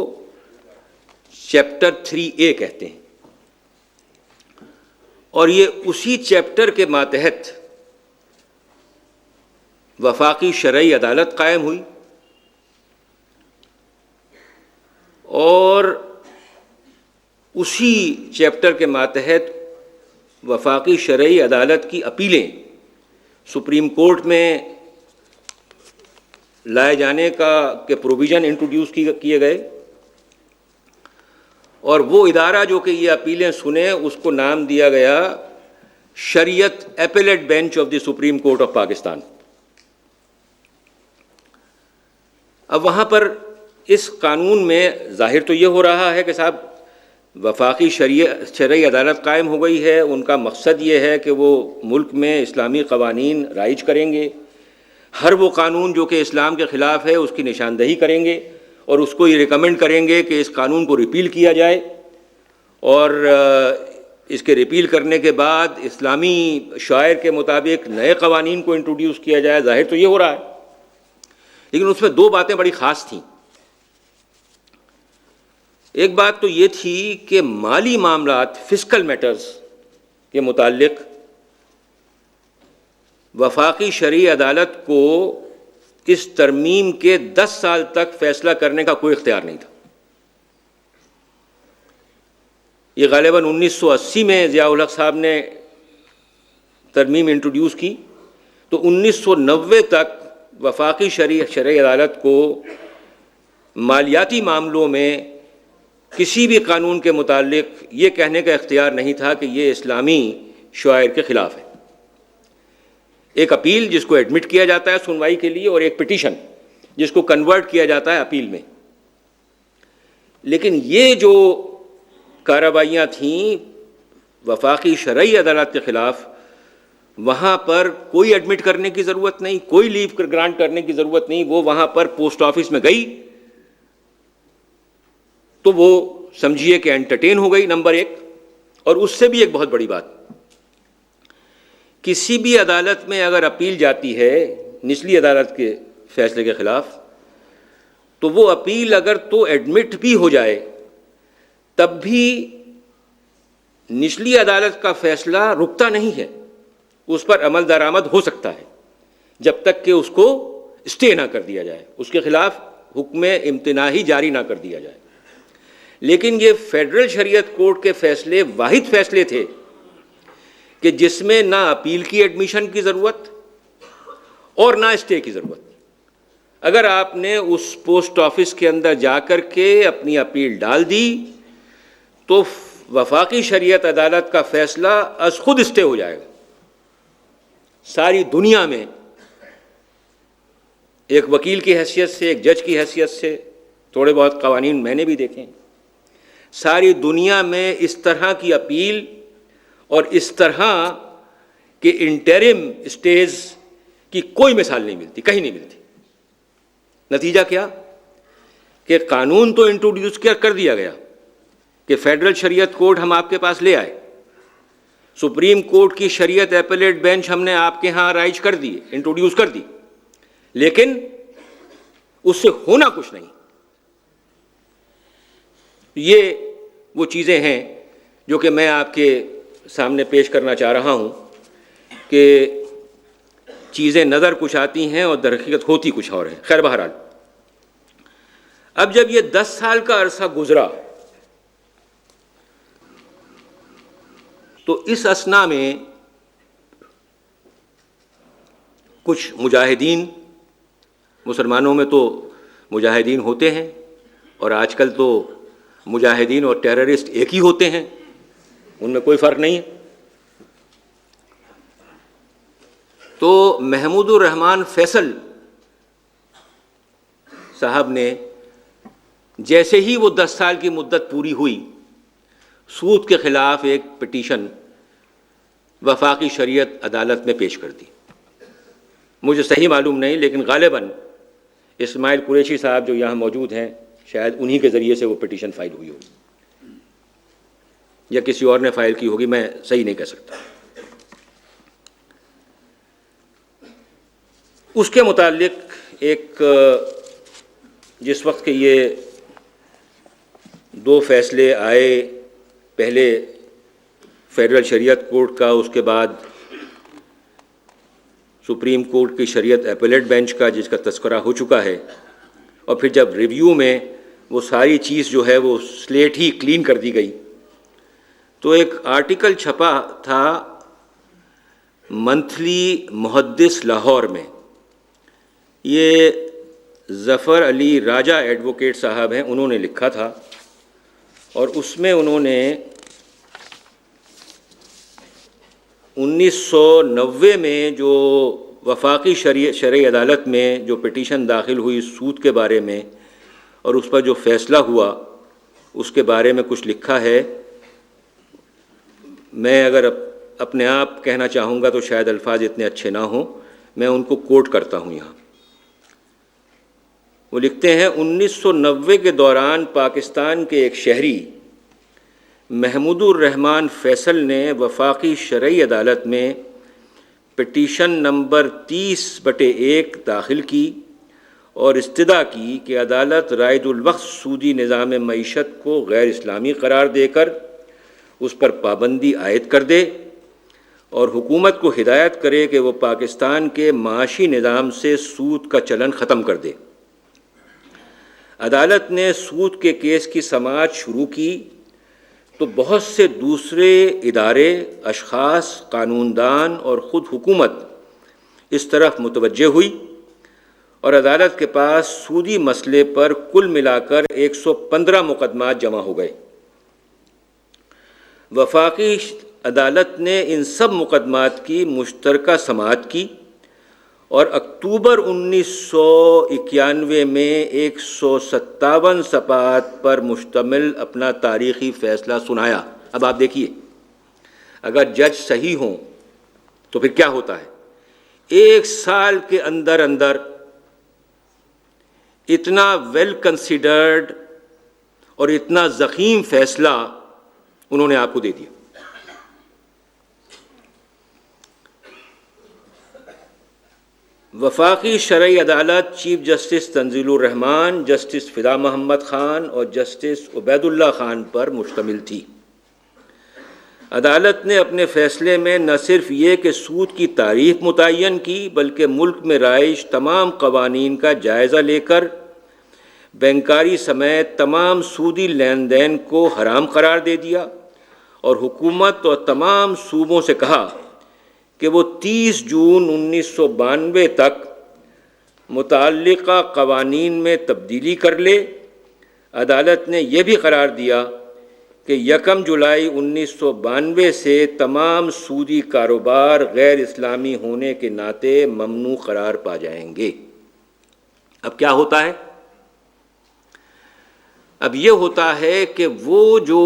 چیپٹر 3A کہتے ہیں، اور یہ اسی چیپٹر کے ماتحت وفاقی شرعی عدالت قائم ہوئی، اور اسی چیپٹر کے ماتحت وفاقی شرعی عدالت کی اپیلیں سپریم کورٹ میں لائے جانے کے پروویژن انٹروڈیوس کیے گئے، اور وہ ادارہ جو کہ یہ اپیلیں سنے اس کو نام دیا گیا Shariat appellate bench of the supreme court of Pakistan. اب وہاں پر اس قانون میں ظاہر تو یہ ہو رہا ہے کہ صاحب وفاقی شرعی عدالت قائم ہو گئی ہے، ان کا مقصد یہ ہے کہ وہ ملک میں اسلامی قوانین رائج کریں گے، ہر وہ قانون جو کہ اسلام کے خلاف ہے اس کی نشاندہی کریں گے، اور اس کو یہ ریکمینڈ کریں گے کہ اس قانون کو ریپیل کیا جائے، اور اس کے ریپیل کرنے کے بعد اسلامی شاعر کے مطابق نئے قوانین کو انٹروڈیوس کیا جائے۔ ظاہر تو یہ ہو رہا ہے، لیکن اس میں دو باتیں بڑی خاص تھیں۔ ایک بات تو یہ تھی کہ مالی معاملات، فسکل میٹرز کے متعلق وفاقی شرعی عدالت کو اس ترمیم کے 10 سال تک فیصلہ کرنے کا کوئی اختیار نہیں تھا۔ یہ غالباً 1980 میں ضیاء الحق صاحب نے ترمیم انٹروڈیوس کی، تو 1990 تک وفاقی شرعی عدالت کو مالیاتی معاملوں میں کسی بھی قانون کے متعلق یہ کہنے کا اختیار نہیں تھا کہ یہ اسلامی شعائر کے خلاف ہے۔ ایک اپیل جس کو ایڈمٹ کیا جاتا ہے سنوائی کے لیے، اور ایک پٹیشن جس کو کنورٹ کیا جاتا ہے اپیل میں۔ لیکن یہ جو کارروائیاں تھیں وفاقی شرعی عدالت کے خلاف، وہاں پر کوئی ایڈمٹ کرنے کی ضرورت نہیں، کوئی لیو گرانٹ کرنے کی ضرورت نہیں۔ وہ وہاں پر پوسٹ آفس میں گئی تو وہ سمجھیے کہ انٹرٹین ہو گئی، نمبر ایک۔ اور اس سے بھی ایک بہت بڑی بات، کسی بھی عدالت میں اگر اپیل جاتی ہے نچلی عدالت کے فیصلے کے خلاف، تو وہ اپیل اگر تو ایڈمٹ بھی ہو جائے تب بھی نچلی عدالت کا فیصلہ رکتا نہیں ہے، اس پر عمل درآمد ہو سکتا ہے جب تک کہ اس کو اسٹے نہ کر دیا جائے، اس کے خلاف حکم امتناعی جاری نہ کر دیا جائے۔ لیکن یہ فیڈرل شریعت کورٹ کے فیصلے واحد فیصلے تھے کہ جس میں نہ اپیل کی ایڈمیشن کی ضرورت اور نہ اسٹے کی ضرورت۔ اگر آپ نے اس پوسٹ آفس کے اندر جا کر کے اپنی اپیل ڈال دی تو وفاقی شریعت عدالت کا فیصلہ از خود اسٹے ہو جائے گا۔ ساری دنیا میں ایک وکیل کی حیثیت سے، ایک جج کی حیثیت سے، تھوڑے بہت قوانین میں نے بھی دیکھے ہیں، ساری دنیا میں اس طرح کی اپیل اور اس طرح کے انٹرم اسٹیز کی کوئی مثال نہیں ملتی، کہیں نہیں ملتی۔ نتیجہ کیا کہ قانون تو انٹروڈیوس کر دیا گیا کہ فیڈرل شریعت کورٹ ہم آپ کے پاس لے آئے، سپریم کورٹ کی شریعت ایپلیٹ بینچ ہم نے آپ کے ہاں رائج کر دی، انٹروڈیوس کر دی، لیکن اس سے ہونا کچھ نہیں۔ یہ وہ چیزیں ہیں جو کہ میں آپ کے سامنے پیش کرنا چاہ رہا ہوں کہ چیزیں نظر کچھ آتی ہیں اور در حقیقت ہوتی کچھ اور ہے۔ خیر بہرحال، اب جب یہ 10 سال کا عرصہ گزرا تو اس اثنا میں کچھ مجاہدین، مسلمانوں میں تو مجاہدین ہوتے ہیں، اور آج کل تو مجاہدین اور ٹیررسٹ ایک ہی ہوتے ہیں، ان میں کوئی فرق نہیں ہے۔ تو محمود الرحمان فیصل صاحب نے جیسے ہی وہ 10 سال کی مدت پوری ہوئی، سود کے خلاف ایک پٹیشن وفاقی شریعت عدالت میں پیش کر دی۔ مجھے صحیح معلوم نہیں، لیکن غالباً اسماعیل قریشی صاحب جو یہاں موجود ہیں، شاید انہی کے ذریعے سے وہ پٹیشن فائل ہوئی ہوگی، یا کسی اور نے فائل کی ہوگی، میں صحیح نہیں کہہ سکتا۔ اس کے متعلق ایک جس وقت کہ یہ 2 فیصلے آئے، پہلے فیڈرل شریعت کورٹ کا، اس کے بعد سپریم کورٹ کی شریعت ایپلیٹ بینچ کا جس کا تذکرہ ہو چکا ہے، اور پھر جب ریویو میں وہ ساری چیز جو ہے وہ سلیٹ ہی کلین کر دی گئی، تو ایک آرٹیکل چھپا تھا منتھلی محدث لاہور میں۔ یہ ظفر علی راجہ ایڈوکیٹ صاحب ہیں، انہوں نے لکھا تھا، اور اس میں انہوں نے 1990 میں جو وفاقی شرعی عدالت میں جو پٹیشن داخل ہوئی سود کے بارے میں، اور اس پر جو فیصلہ ہوا، اس کے بارے میں کچھ لکھا ہے۔ میں اگر اپنے آپ کہنا چاہوں گا تو شاید الفاظ اتنے اچھے نہ ہوں، میں ان کو کوٹ کرتا ہوں یہاں۔ وہ لکھتے ہیں، 1990 کے دوران پاکستان کے ایک شہری محمود الرحمان فیصل نے وفاقی شرعی عدالت میں پٹیشن نمبر 30/1 داخل کی اور استدعا کی کہ عدالت رائد الوقت سودی نظام معیشت کو غیر اسلامی قرار دے کر اس پر پابندی عائد کر دے اور حکومت کو ہدایت کرے کہ وہ پاکستان کے معاشی نظام سے سود کا چلن ختم کر دے۔ عدالت نے سود کے کیس کی سماعت شروع کی تو بہت سے دوسرے ادارے، اشخاص، قانون دان اور خود حکومت اس طرف متوجہ ہوئی اور عدالت کے پاس سودی مسئلے پر کل ملا کر 115 مقدمات جمع ہو گئے۔ وفاقی عدالت نے ان سب مقدمات کی مشترکہ سماعت کی اور اکتوبر 1991 میں 157 صفحات پر مشتمل اپنا تاریخی فیصلہ سنایا۔ اب آپ دیکھیے، اگر جج صحیح ہوں تو پھر کیا ہوتا ہے؟ 1 سال کے اندر اندر اتنا ویل کنسیڈرڈ اور اتنا ضخیم فیصلہ انہوں نے آپ کو دے دیا۔ وفاقی شرعی عدالت چیف جسٹس تنزیل الرحمان، جسٹس فدا محمد خان اور جسٹس عبید اللہ خان پر مشتمل تھی۔ عدالت نے اپنے فیصلے میں نہ صرف یہ کہ سود کی تعریف متعین کی بلکہ ملک میں رائج تمام قوانین کا جائزہ لے کر بینکاری سمیت تمام سودی لین دین کو حرام قرار دے دیا اور حکومت اور تمام صوبوں سے کہا کہ وہ 30 جون 1992 تک متعلقہ قوانین میں تبدیلی کر لے۔ عدالت نے یہ بھی قرار دیا کہ 1 جولائی 1992 سے تمام سودی کاروبار غیر اسلامی ہونے کے ناطے ممنوع قرار پا جائیں گے۔ اب کیا ہوتا ہے؟ اب یہ ہوتا ہے کہ وہ جو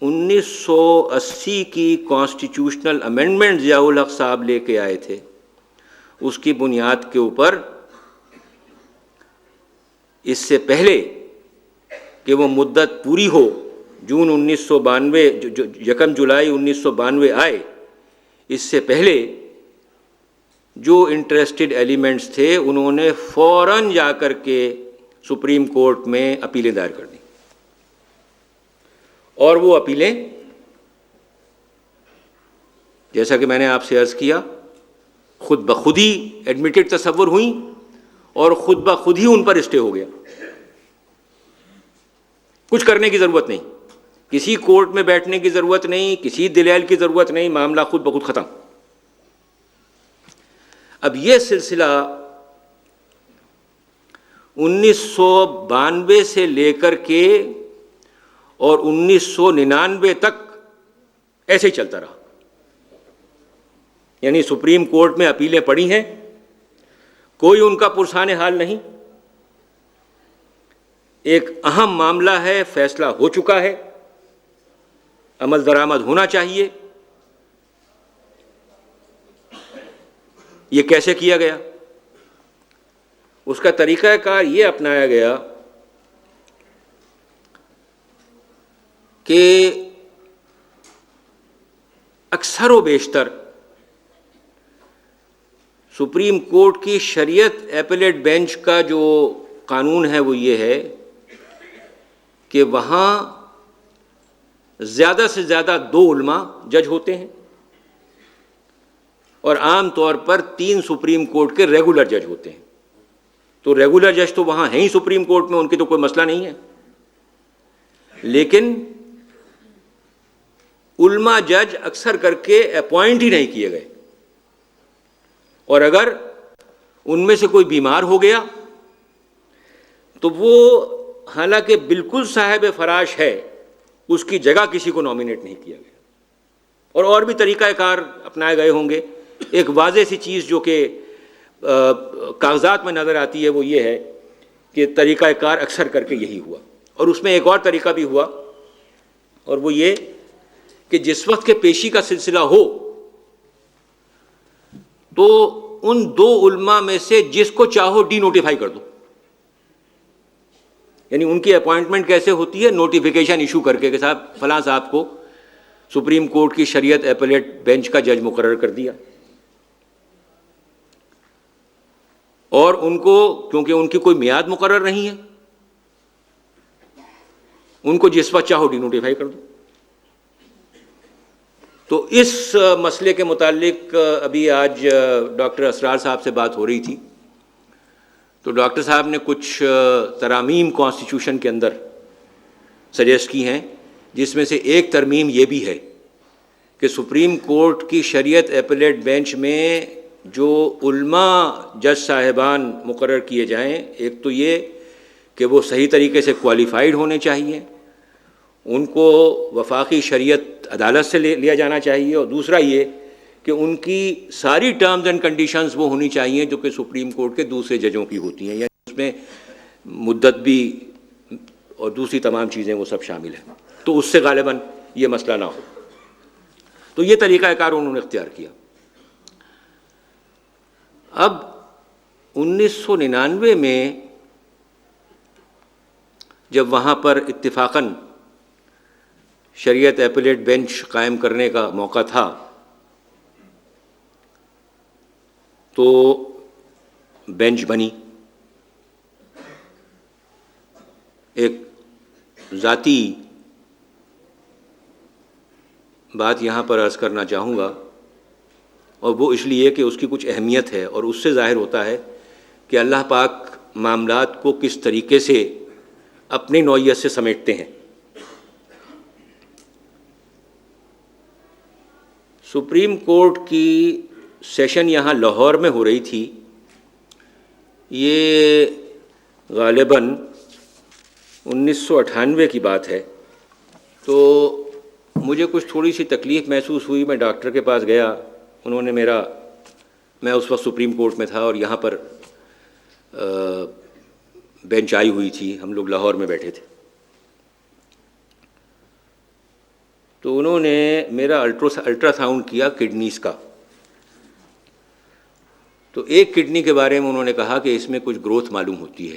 1980 کی کانسٹیٹیوشنل امینڈمنٹ ضیاء الحق صاحب لے کے آئے تھے، اس کی بنیاد کے اوپر اس سے پہلے کہ وہ مدت پوری ہو، جون 1992 1 جولائی 1992 آئے، اس سے پہلے جو انٹرسٹڈ ایلیمنٹس تھے انہوں نے فوراً جا کر کے سپریم کورٹ میں اپیلیں دائر کر دیں، اور وہ اپیلیں جیسا کہ میں نے آپ سے عرض کیا خود بخود ہی ایڈمیٹڈ تصور ہوئیں اور خود بخود ہی ان پر اسٹے ہو گیا۔ کچھ کرنے کی ضرورت نہیں، کسی کورٹ میں بیٹھنے کی ضرورت نہیں، کسی دلیل کی ضرورت نہیں، معاملہ خود بخود ختم۔ اب یہ سلسلہ 1992 سے لے کر کے اور 1999 تک ایسے ہی چلتا رہا، یعنی سپریم کورٹ میں اپیلیں پڑی ہیں، کوئی ان کا پرسان حال نہیں، ایک اہم معاملہ ہے، فیصلہ ہو چکا ہے، عمل درآمد ہونا چاہیے۔ یہ کیسے کیا گیا؟ اس کا طریقہ کار یہ اپنایا گیا کہ اکثر و بیشتر سپریم کورٹ کی شریعت ایپلیٹ بینچ کا جو قانون ہے وہ یہ ہے کہ وہاں زیادہ سے زیادہ 2 علماء جج ہوتے ہیں اور عام طور پر 3 سپریم کورٹ کے ریگولر جج ہوتے ہیں۔ تو ریگولر جج تو وہاں ہیں ہی سپریم کورٹ میں، ان کی تو کوئی مسئلہ نہیں ہے، لیکن علماء جج اکثر کر کے اپوائنٹ ہی نہیں کیے گئے، اور اگر ان میں سے کوئی بیمار ہو گیا تو وہ حالانکہ بالکل صاحب فراش ہے، اس کی جگہ کسی کو نامینیٹ نہیں کیا گیا۔ اور بھی طریقہ کار اپنائے گئے ہوں گے۔ ایک واضح سی چیز جو کہ کاغذات میں نظر آتی ہے وہ یہ ہے کہ طریقہ کار اکثر کر کے یہی ہوا، اور اس میں ایک اور طریقہ بھی ہوا، اور وہ یہ کہ جس وقت کے پیشی کا سلسلہ ہو تو ان 2 علماء میں سے جس کو چاہو ڈی نوٹیفائی کر دو، یعنی ان کی اپوائنٹمنٹ کیسے ہوتی ہے؟ نوٹیفیکیشن ایشو کر کے کہ صاحب فلاں صاحب کو سپریم کورٹ کی شریعت ایپلیٹ بینچ کا جج مقرر کر دیا، اور ان کو کیونکہ ان کی کوئی میعاد مقرر نہیں ہے، ان کو جس وقت چاہو ڈی نوٹیفائی کر دو۔ تو اس مسئلے کے متعلق ابھی آج ڈاکٹر اسرار صاحب سے بات ہو رہی تھی، تو ڈاکٹر صاحب نے کچھ ترامیم کانسٹیٹیوشن کے اندر سجیسٹ کی ہیں، جس میں سے ایک ترمیم یہ بھی ہے کہ سپریم کورٹ کی شریعت ایپلیٹ بینچ میں جو علماء جج صاحبان مقرر کیے جائیں، ایک تو یہ کہ وہ صحیح طریقے سے کوالیفائیڈ ہونے چاہیے، ان کو وفاقی شریعت عدالت سے لیا جانا چاہیے، اور دوسرا یہ کہ ان کی ساری ٹرمز اینڈ کنڈیشنز وہ ہونی چاہیے جو کہ سپریم کورٹ کے دوسرے ججوں کی ہوتی ہیں، یعنی اس میں مدت بھی اور دوسری تمام چیزیں وہ سب شامل ہیں، تو اس سے غالباً یہ مسئلہ نہ ہو۔ تو یہ طریقہ کار انہوں نے اختیار کیا۔ اب 1999 میں جب وہاں پر اتفاقاً شریعت ایپلیٹ بینچ قائم کرنے کا موقع تھا، تو بینچ بنی۔ ایک ذاتی بات یہاں پر عرض کرنا چاہوں گا، اور وہ اس لیے کہ اس کی کچھ اہمیت ہے، اور اس سے ظاہر ہوتا ہے کہ اللہ پاک معاملات کو کس طریقے سے اپنی نوعیت سے سمیٹتے ہیں۔ سپریم کورٹ کی سیشن یہاں لاہور میں ہو رہی تھی، یہ غالباً 1998 کی بات ہے۔ تو مجھے کچھ تھوڑی سی تکلیف محسوس ہوئی، میں ڈاکٹر کے پاس گیا، انہوں نے میں اس وقت سپریم کورٹ میں تھا اور یہاں پر بینچ آئی ہوئی تھی، ہم لوگ لاہور میں بیٹھے تھے، تو انہوں نے میرا الٹرا ساؤنڈ کیا کڈنیز کا۔ تو ایک کڈنی کے بارے میں انہوں نے کہا کہ اس میں کچھ گروتھ معلوم ہوتی ہے،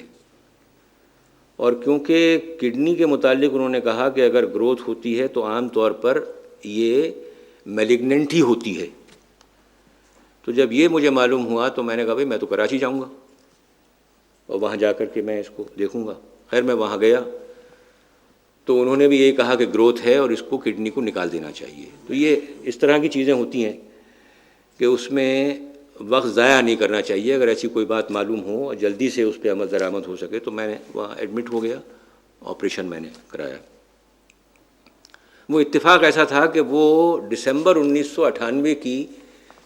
اور کیونکہ کڈنی کے متعلق انہوں نے کہا کہ اگر گروتھ ہوتی ہے تو عام طور پر یہ میلیگننٹ ہی ہوتی ہے۔ تو جب یہ مجھے معلوم ہوا تو میں نے کہا بھائی میں تو کراچی جاؤں گا اور وہاں جا کر کے میں اس کو دیکھوں گا۔ خیر میں وہاں گیا تو انہوں نے بھی یہی کہا کہ گروتھ ہے اور اس کو کڈنی کو نکال دینا چاہیے۔ تو یہ اس طرح کی چیزیں ہوتی ہیں کہ اس میں وقت ضائع نہیں کرنا چاہیے، اگر ایسی کوئی بات معلوم ہو اور جلدی سے اس پہ عمل درآمد ہو سکے۔ تو میں نے وہاں ایڈمٹ ہو گیا، آپریشن میں نے کرایا۔ وہ اتفاق ایسا تھا کہ وہ دسمبر 1998 کی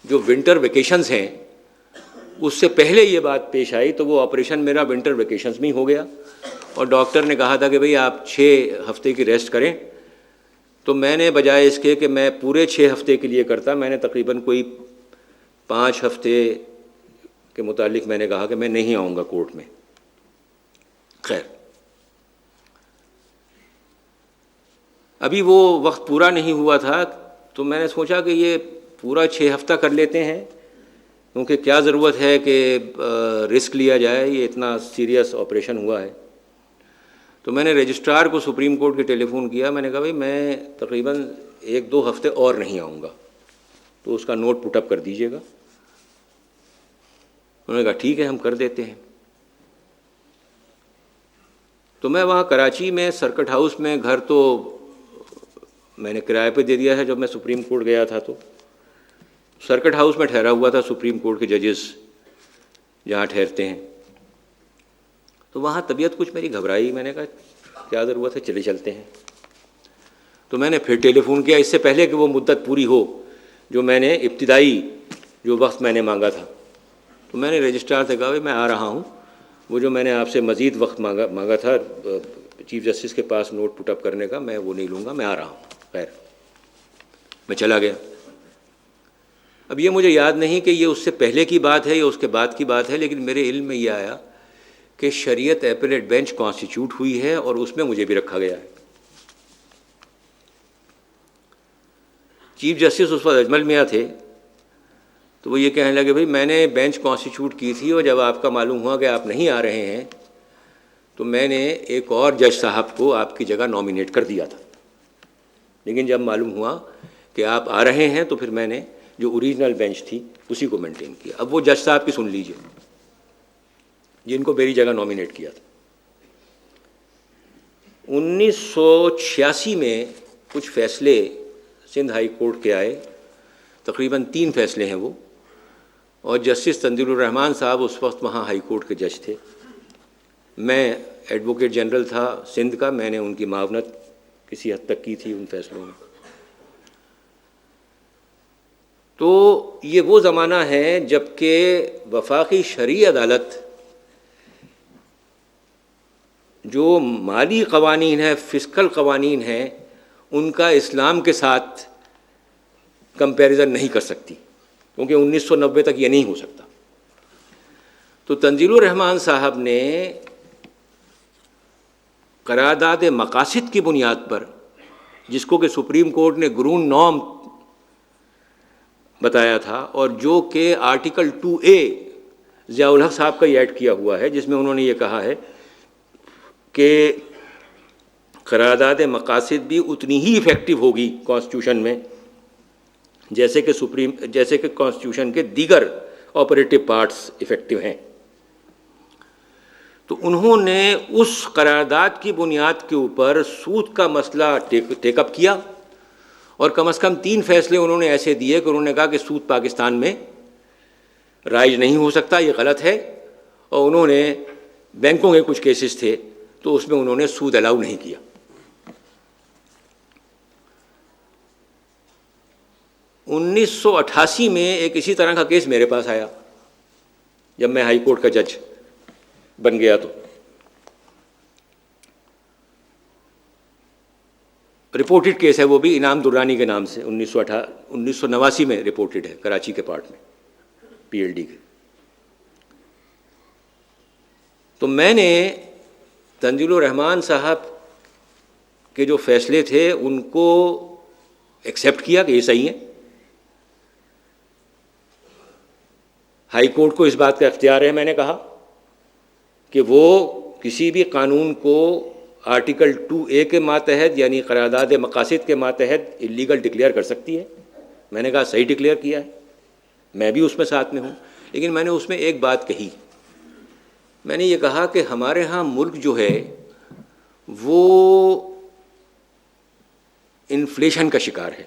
جو ونٹر ویکیشنز ہیں اس سے پہلے یہ بات پیش آئی، تو وہ آپریشن میرا ونٹر ویکیشنز میں ہی ہو گیا، اور ڈاکٹر نے کہا تھا کہ بھئی آپ 6 ہفتے کی ریسٹ کریں۔ تو میں نے بجائے اس کے کہ میں پورے 6 ہفتے کے لیے کرتا، میں نے تقریباً کوئی 5 ہفتے کے متعلق میں نے کہا کہ میں نہیں آؤں گا کورٹ میں۔ خیر ابھی وہ وقت پورا نہیں ہوا تھا، تو میں نے سوچا کہ یہ پورا 6 ہفتہ کر لیتے ہیں، کیونکہ کیا ضرورت ہے کہ رسک لیا جائے، یہ اتنا سیریس آپریشن ہوا ہے۔ تو میں نے رجسٹرار کو سپریم کورٹ کے ٹیلی فون کیا، میں نے کہا بھائی میں تقریباً 1-2 ہفتے اور نہیں آؤں گا، تو اس کا نوٹ پٹ اپ کر دیجیے گا۔ انہوں نے کہا ٹھیک ہے ہم کر دیتے ہیں۔ تو میں وہاں کراچی میں سرکٹ ہاؤس میں، گھر تو میں نے کرائے پہ دے دیا ہے جب میں سپریم کورٹ گیا تھا، تو سرکٹ ہاؤس میں ٹھہرا ہوا تھا، سپریم کورٹ کے ججز جہاں ٹھہرتے ہیں۔ تو وہاں طبیعت کچھ میری گھبرائی، میں نے کہا کیا ضرورت ہے چلے چلتے ہیں۔ تو میں نے پھر ٹیلی فون کیا، اس سے پہلے کہ وہ مدت پوری ہو جو میں نے ابتدائی جو وقت میں نے مانگا تھا۔ تو میں نے رجسٹرار سے کہا میں آ رہا ہوں، وہ جو میں نے آپ سے مزید وقت مانگا تھا چیف جسٹس کے پاس نوٹ پٹ اپ کرنے کا، میں وہ نہیں لوں گا، میں آ رہا ہوں۔ خیر میں چلا گیا۔ اب یہ مجھے یاد نہیں کہ یہ اس سے پہلے کی بات ہے یا اس کے بعد کی بات ہے، لیکن میرے علم میں یہ آیا کہ شریعت ایپلیٹ بینچ کانسٹیٹیوٹ ہوئی ہے اور اس میں مجھے بھی رکھا گیا ہے۔ چیف جسٹس اس وقت اجمل میاں تھے، تو وہ یہ کہنے لگے بھائی میں نے بینچ کانسٹیٹیوٹ کی تھی، اور جب آپ کا معلوم ہوا کہ آپ نہیں آ رہے ہیں تو میں نے ایک اور جج صاحب کو آپ کی جگہ نامینیٹ کر دیا تھا، لیکن جب معلوم ہوا کہ آپ آ رہے ہیں تو پھر میں نے جو اوریجنل بینچ تھی اسی کو مینٹین کیا۔ اب وہ جج صاحب کی سن لیجئے جن کو میری جگہ نامینیٹ کیا تھا۔ 1986 میں کچھ فیصلے سندھ ہائی کورٹ کے آئے، تقریباً 3 فیصلے ہیں وہ، اور جسٹس تنزیل الرحمان صاحب اس وقت وہاں ہائی کورٹ کے جج تھے، میں ایڈوکیٹ جنرل تھا سندھ کا، میں نے ان کی معاونت کسی حد تک کی تھی ان فیصلوں میں۔ تو یہ وہ زمانہ ہے جب کہ وفاقی شرعی عدالت جو مالی قوانین ہیں، فسکل قوانین ہیں، ان کا اسلام کے ساتھ کمپیریزن نہیں کر سکتی، کیونکہ 1990 تک یہ نہیں ہو سکتا۔ تو تنزیل الرحمان صاحب نے قرارداد مقاصد کی بنیاد پر، جس کو کہ سپریم کورٹ نے گرون نارم بتایا تھا، اور جو کہ آرٹیکل 2A ضیاء الحق صاحب کا یہ ایڈ کیا ہوا ہے، جس میں انہوں نے یہ کہا ہے کہ قرارداد مقاصد بھی اتنی ہی افیکٹو ہوگی کانسٹیٹیوشن میں جیسے کہ کانسٹیٹیوشن کے دیگر آپریٹو پارٹس افیکٹو ہیں۔ تو انہوں نے اس قرارداد کی بنیاد کے اوپر سود کا مسئلہ ٹیک اپ کیا، اور کم از کم 3 فیصلے انہوں نے ایسے دیے کہ انہوں نے کہا کہ سود پاکستان میں رائج نہیں ہو سکتا، یہ غلط ہے، اور انہوں نے بینکوں کے کچھ کیسز تھے تو اس میں انہوں نے سود الاؤ نہیں کیا۔ 1988 میں ایک اسی طرح کا کیس میرے پاس آیا جب میں ہائی کورٹ کا جج بن گیا، تو رپورٹڈ کیس ہے، وہ بھی انعام درانی کے نام سے 1989 میں رپورٹڈ ہے، کراچی کے پارٹ میں PLD کے۔ تو میں نے تنزیل الرحمان صاحب کے جو فیصلے تھے ان کو ایکسیپٹ کیا کہ یہ صحیح ہیں۔ ہائی کورٹ کو اس بات کا اختیار ہے، میں نے کہا، کہ وہ کسی بھی قانون کو آرٹیکل 2A کے ماتحت یعنی قرارداد مقاصد کے ماتحت اللیگل ڈکلیئر کر سکتی ہے۔ میں نے کہا صحیح ڈکلیئر کیا ہے، میں بھی اس میں ساتھ میں ہوں، لیکن میں نے اس میں ایک بات کہی، میں نے یہ کہا کہ ہمارے ہاں ملک جو ہے وہ انفلیشن کا شکار ہے۔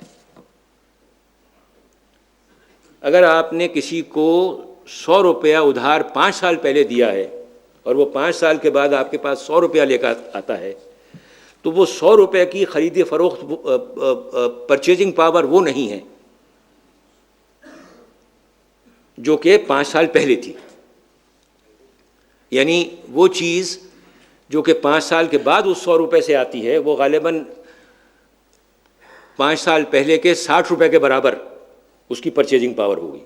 اگر آپ نے کسی کو 100 روپیہ ادھار 5 سال پہلے دیا ہے اور وہ 5 سال کے بعد آپ کے پاس 100 روپیہ لے کر آتا ہے، تو وہ 100 روپے کی خرید فروخت پرچیزنگ پاور وہ نہیں ہے جو کہ 5 سال پہلے تھی۔ یعنی وہ چیز جو کہ 5 سال کے بعد اس 100 روپے سے آتی ہے، وہ غالباً 5 سال پہلے کے 60 روپے کے برابر اس کی پرچیزنگ پاور ہوگی۔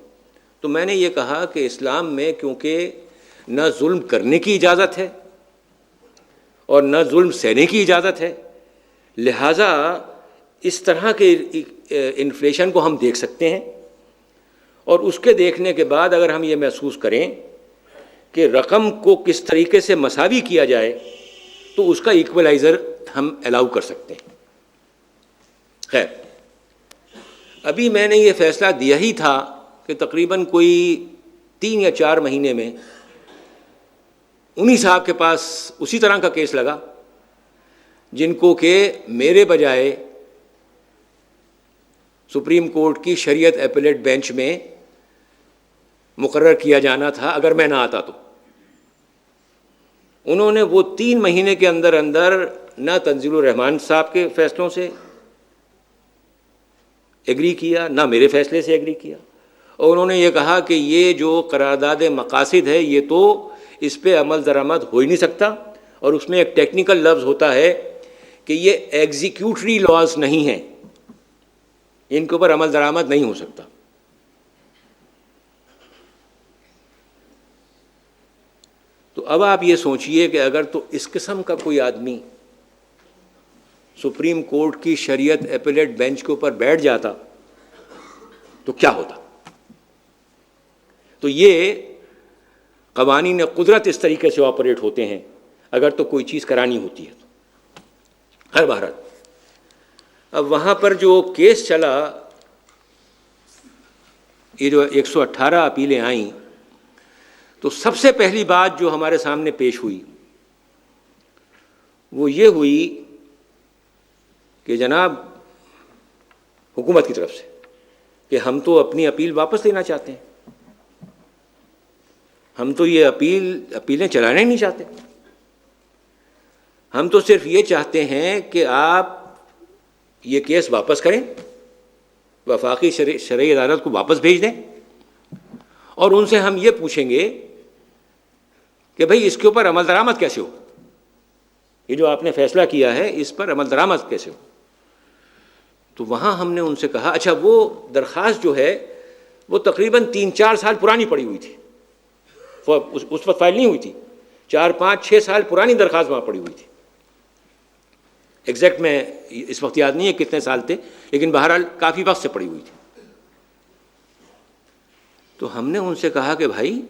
تو میں نے یہ کہا کہ اسلام میں کیونکہ نہ ظلم کرنے کی اجازت ہے اور نہ ظلم سہنے کی اجازت ہے، لہٰذا اس طرح کے انفلیشن کو ہم دیکھ سکتے ہیں، اور اس کے دیکھنے کے بعد اگر ہم یہ محسوس کریں کہ رقم کو کس طریقے سے مساوی کیا جائے تو اس کا ایکولائزر ہم الاؤ کر سکتے ہیں۔ خیر، ابھی میں نے یہ فیصلہ دیا ہی تھا کہ تقریباً کوئی 3 یا 4 مہینے میں انہی صاحب کے پاس اسی طرح کا کیس لگا جن کو کہ میرے بجائے سپریم کورٹ کی شریعت اپیلیٹ بینچ میں مقرر کیا جانا تھا اگر میں نہ آتا تو۔ انہوں نے وہ 3 مہینے کے اندر نہ تنزیل الرحمان صاحب کے فیصلوں سے ایگری کیا، نہ میرے فیصلے سے ایگری کیا، اور انہوں نے یہ کہا کہ یہ جو قرارداد مقاصد ہے یہ تو اس پہ عمل درآمد ہو ہی نہیں سکتا، اور اس میں ایک ٹیکنیکل لفظ ہوتا ہے کہ یہ ایگزیکیوٹری لاز نہیں ہیں، ان کے اوپر عمل درآمد نہیں ہو سکتا۔ تو اب آپ یہ سوچئے کہ اگر تو اس قسم کا کوئی آدمی سپریم کورٹ کی شریعت اپیلیٹ بینچ کے اوپر بیٹھ جاتا تو کیا ہوتا۔ تو یہ قوانین قدرت اس طریقے سے آپریٹ ہوتے ہیں اگر تو کوئی چیز کرانی ہوتی ہے تو۔ ہر بہرحال اب وہاں پر جو کیس چلا، یہ جو 118 اپیلیں آئیں، تو سب سے پہلی بات جو ہمارے سامنے پیش ہوئی وہ یہ ہوئی کہ جناب حکومت کی طرف سے کہ ہم تو اپنی اپیل واپس لینا چاہتے ہیں، ہم تو یہ اپیلیں چلانا ہی نہیں چاہتے، ہم تو صرف یہ چاہتے ہیں کہ آپ یہ کیس واپس کریں، وفاقی شرعی عدالت کو واپس بھیج دیں، اور ان سے ہم یہ پوچھیں گے کہ بھئی اس کے اوپر عمل درآمد کیسے ہو، یہ جو آپ نے فیصلہ کیا ہے اس پر عمل درآمد کیسے ہو۔ تو وہاں ہم نے ان سے کہا اچھا وہ درخواست جو ہے وہ تقریباً 3-4 سال پرانی پڑی ہوئی تھی، اس وقت فائل نہیں ہوئی تھی، 4-5-6 سال پرانی درخواست وہاں پڑی ہوئی تھی، ایگزیکٹ میں اس وقت یاد نہیں ہے کتنے سال تھے، لیکن بہرحال کافی وقت سے پڑی ہوئی تھی۔ تو ہم نے ان سے کہا کہ بھائی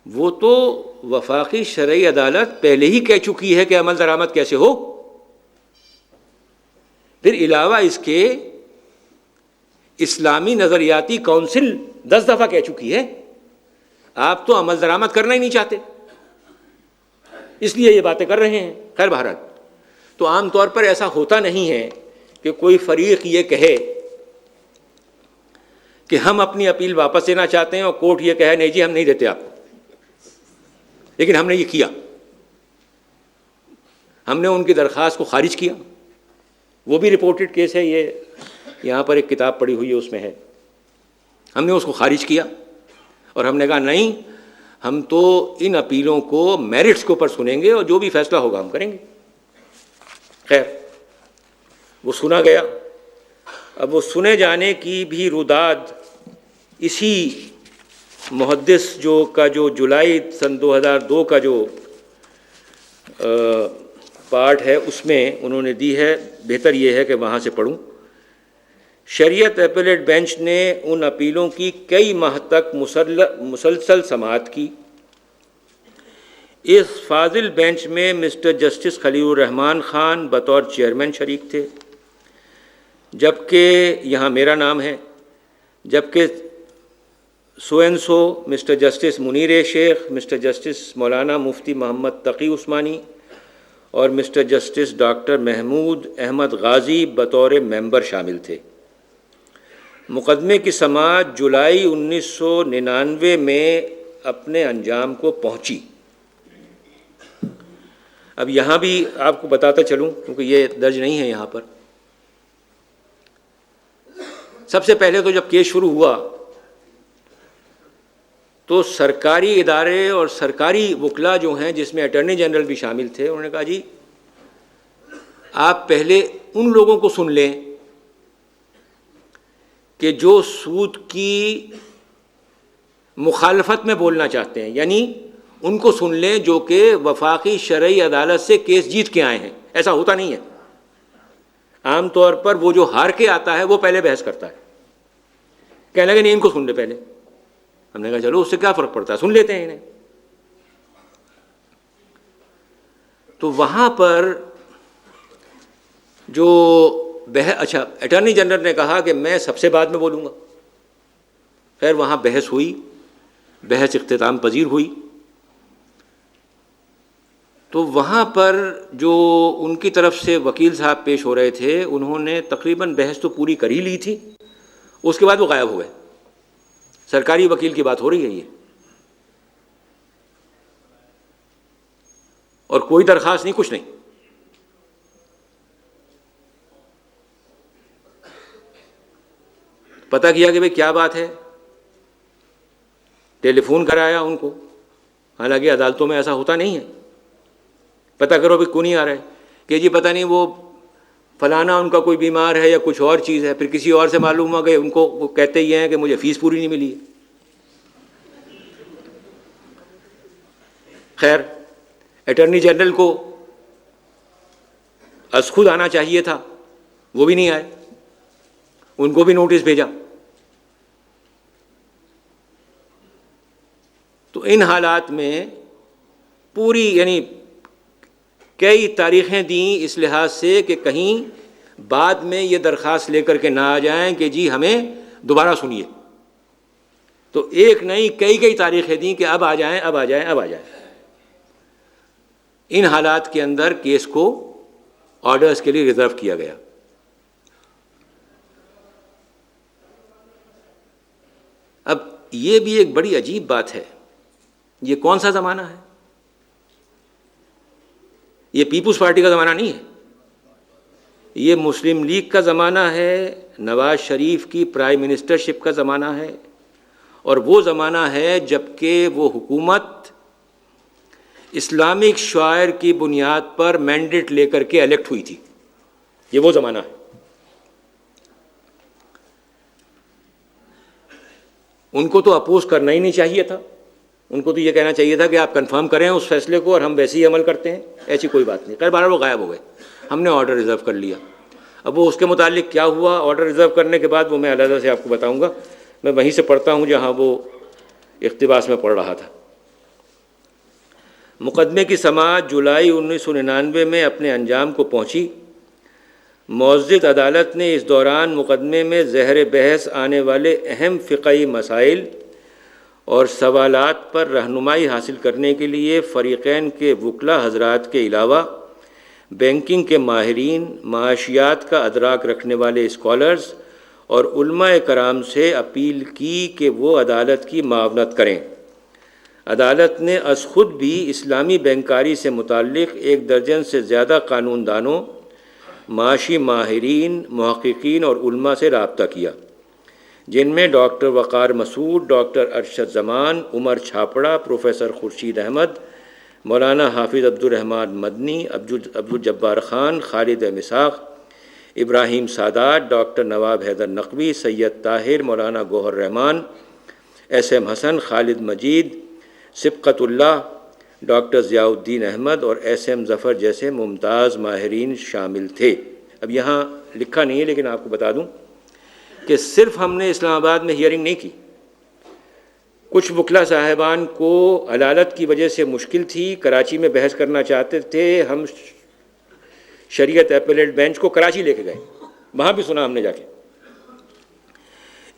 وہ تو وفاقی شرعی عدالت پہلے ہی کہہ چکی ہے کہ عمل درآمد کیسے ہو، پھر علاوہ اس کے اسلامی نظریاتی کونسل 10 دفعہ کہہ چکی ہے، آپ تو عمل درآمد کرنا ہی نہیں چاہتے، اس لیے یہ باتیں کر رہے ہیں۔ خیر بہرحال تو عام طور پر ایسا ہوتا نہیں ہے کہ کوئی فریق یہ کہے کہ ہم اپنی اپیل واپس لینا چاہتے ہیں اور کورٹ یہ کہے نہیں جی ہم نہیں دیتے آپ کو، لیکن ہم نے یہ کیا، ہم نے ان کی درخواست کو خارج کیا، وہ بھی رپورٹڈ کیس ہے، یہ یہاں پر ایک کتاب پڑی ہوئی ہے اس میں ہے، ہم نے اس کو خارج کیا اور ہم نے کہا نہیں ہم تو ان اپیلوں کو میرٹس کے اوپر سنیں گے اور جو بھی فیصلہ ہوگا ہم کریں گے۔ خیر وہ سنا گیا، اب وہ سنے جانے کی بھی رداد اسی محدث جو جولائی سن 2002 کا جو پارٹ ہے اس میں انہوں نے دی ہے، بہتر یہ ہے کہ وہاں سے پڑھوں۔ شریعت اپیلیٹ بینچ نے ان اپیلوں کی کئی ماہ تک مسلسل سماعت کی۔ اس فاضل بینچ میں مسٹر جسٹس خلیل الرحمان خان بطور چیئرمین شریک تھے، جبکہ یہاں میرا نام ہے، جبکہ so and so Mr justice Munir Sheikh, Mr justice Maulana Mufti Muhammad Taqi Usmani اور Mr justice doctor Mahmood Ahmad Ghazi بطور ممبر شامل تھے۔ مقدمے کی سماعت جولائی 1999 میں اپنے انجام کو پہنچی۔ اب یہاں بھی آپ کو بتاتا چلوں کیونکہ یہ درج نہیں ہے یہاں پر، سب سے پہلے تو جب کیس شروع ہوا تو سرکاری ادارے اور سرکاری وکلاء جو ہیں جس میں اٹارنی جنرل بھی شامل تھے، انہوں نے کہا جی آپ پہلے ان لوگوں کو سن لیں کہ جو سود کی مخالفت میں بولنا چاہتے ہیں، یعنی ان کو سن لیں جو کہ وفاقی شرعی عدالت سے کیس جیت کے آئے ہیں۔ ایسا ہوتا نہیں ہے، عام طور پر وہ جو ہار کے آتا ہے وہ پہلے بحث کرتا ہے، کہنے لگے نہیں ان کو سن لے پہلے۔ ہم نے کہا چلو اس سے کیا فرق پڑتا ہے، سن لیتے ہیں انہیں۔ تو وہاں پر جو اچھا اٹارنی جنرل نے کہا کہ میں سب سے بعد میں بولوں گا۔ خیر وہاں بحث ہوئی، بحث اختتام پذیر ہوئی، تو وہاں پر جو ان کی طرف سے وکیل صاحب پیش ہو رہے تھے انہوں نے تقریباً بحث تو پوری کر ہی لی تھی، اس کے بعد وہ غائب ہو گئے۔ سرکاری وکیل کی بات ہو رہی ہے یہ، اور کوئی درخواست نہیں، کچھ نہیں۔ پتہ کیا کہ بھئی کیا بات ہے، ٹیلی فون کرایا ان کو، حالانکہ عدالتوں میں ایسا ہوتا نہیں ہے، پتہ کرو بھی کیوں نہیں آ رہا ہے، کہ جی پتہ نہیں وہ فلانا ان کا کوئی بیمار ہے یا کچھ اور چیز ہے، پھر کسی اور سے معلوم ہوا کہ ان کو وہ کہتے ہی ہیں کہ مجھے فیس پوری نہیں ملی ہے۔ خیر اٹارنی جنرل کو از خود آنا چاہیے تھا، وہ بھی نہیں آئے، ان کو بھی نوٹس بھیجا۔ تو ان حالات میں پوری یعنی کئی تاریخیں دیں اس لحاظ سے کہ کہیں بعد میں یہ درخواست لے کر کے نہ آ جائیں کہ جی ہمیں دوبارہ سنیے، تو ایک نہیں کئی تاریخیں دیں کہ اب آ جائیں اب آ جائیں اب آ جائیں۔ ان حالات کے اندر کیس کو آرڈرز کے لیے ریزرو کیا گیا۔ اب یہ بھی ایک بڑی عجیب بات ہے، یہ کون سا زمانہ ہے؟ یہ پیپلز پارٹی کا زمانہ نہیں ہے، یہ مسلم لیگ کا زمانہ ہے، نواز شریف کی پرائم منسٹرشپ کا زمانہ ہے، اور وہ زمانہ ہے جب کہ وہ حکومت اسلامک شعائر کی بنیاد پر مینڈیٹ لے کر کے الیکٹ ہوئی تھی۔ یہ وہ زمانہ ہے۔ ان کو تو اپوز کرنا ہی نہیں چاہیے تھا، ان کو تو یہ کہنا چاہیے تھا کہ آپ کنفرم کریں اس فیصلے کو اور ہم ویسے ہی عمل کرتے ہیں۔ ایسی کوئی بات نہیں، خیر بہرحال وہ غائب ہو گئے، ہم نے آرڈر ریزرو کر لیا۔ اب وہ اس کے متعلق کیا ہوا آرڈر ریزرو کرنے کے بعد وہ میں علیحدہ سے آپ کو بتاؤں گا۔ میں وہیں سے پڑھتا ہوں جہاں وہ اقتباس میں پڑھ رہا تھا۔ مقدمے کی سماعت جولائی 1999 میں اپنے انجام کو پہنچی۔ معزز عدالت نے اس دوران مقدمے میں زہر بحث آنے والے اہم فقہی مسائل اور سوالات پر رہنمائی حاصل کرنے کے لیے فریقین کے وکلاء حضرات کے علاوہ بینکنگ کے ماہرین، معاشیات کا ادراک رکھنے والے اسکالرز اور علماء کرام سے اپیل کی کہ وہ عدالت کی معاونت کریں۔ عدالت نے از خود بھی اسلامی بینکاری سے متعلق 1 درجن سے زیادہ قانون دانوں، معاشی ماہرین، محققین اور علماء سے رابطہ کیا، جن میں ڈاکٹر وقار مسعود، ڈاکٹر ارشد زمان، عمر چھاپڑا، پروفیسر خورشید احمد، مولانا حافظ عبدالرحمن مدنی، عبدالجبار خان، خالد مساق، ابراہیم سادات، ڈاکٹر نواب حیدر نقوی، سید طاہر، مولانا گوہر رحمان، ایس ایم حسن، خالد مجید، سبقت اللہ، ڈاکٹر ضیاء الدین احمد اور ایس ایم ظفر جیسے ممتاز ماہرین شامل تھے۔ اب یہاں لکھا نہیں ہے لیکن آپ کو بتا دوں کہ صرف ہم نے اسلام آباد میں ہیئرنگ نہیں کی، کچھ وکلاء صاحبان کو عدالت کی وجہ سے مشکل تھی، کراچی میں بحث کرنا چاہتے تھے، ہم شریعت ایپیلیٹ بینچ کو کراچی لے کے گئے، وہاں بھی سنا ہم نے جا کے۔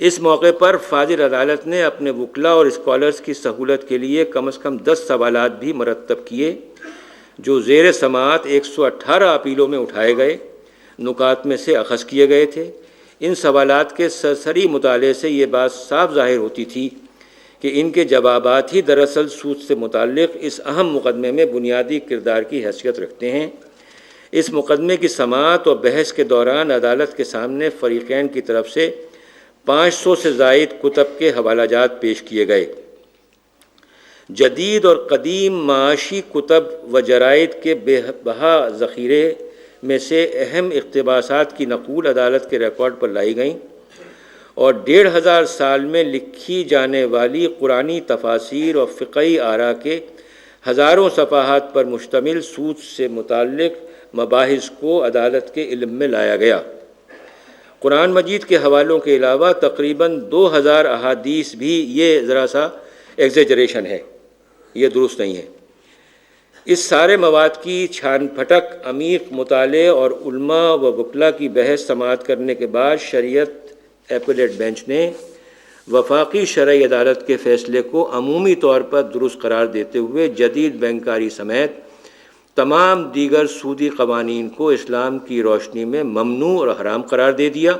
اس موقع پر فاضل عدالت نے اپنے وکلاء اور اسکالرز کی سہولت کے لیے کم از کم 10 سوالات بھی مرتب کیے جو زیر سماعت 118 اپیلوں میں اٹھائے گئے نکات میں سے اخذ کیے گئے تھے۔ ان سوالات کے سرسری مطالعے سے یہ بات صاف ظاہر ہوتی تھی کہ ان کے جوابات ہی دراصل سود سے متعلق اس اہم مقدمے میں بنیادی کردار کی حیثیت رکھتے ہیں۔ اس مقدمے کی سماعت اور بحث کے دوران عدالت کے سامنے فریقین کی طرف سے 500 سے زائد کتب کے حوالہ جات پیش کیے گئے۔ جدید اور قدیم معاشی کتب و جرائد کے بے بہا ذخیرے میں سے اہم اقتباسات کی نقول عدالت کے ریکارڈ پر لائی گئیں اور 1500 سال میں لکھی جانے والی قرآنی تفاسیر اور فقہی آراء کے ہزاروں صفحات پر مشتمل سود سے متعلق مباحث کو عدالت کے علم میں لایا گیا۔ قرآن مجید کے حوالوں کے علاوہ تقریباً 2000 احادیث بھی، یہ ذرا سا ایگزیجریشن ہے، یہ درست نہیں ہے۔ اس سارے مواد کی چھان پھٹک، عمیق مطالعے اور علماء و وکلاء کی بحث سماعت کرنے کے بعد شریعت ایپیلیٹ بینچ نے وفاقی شرعی عدالت کے فیصلے کو عمومی طور پر درست قرار دیتے ہوئے جدید بینکاری سمیت تمام دیگر سودی قوانین کو اسلام کی روشنی میں ممنوع اور حرام قرار دے دیا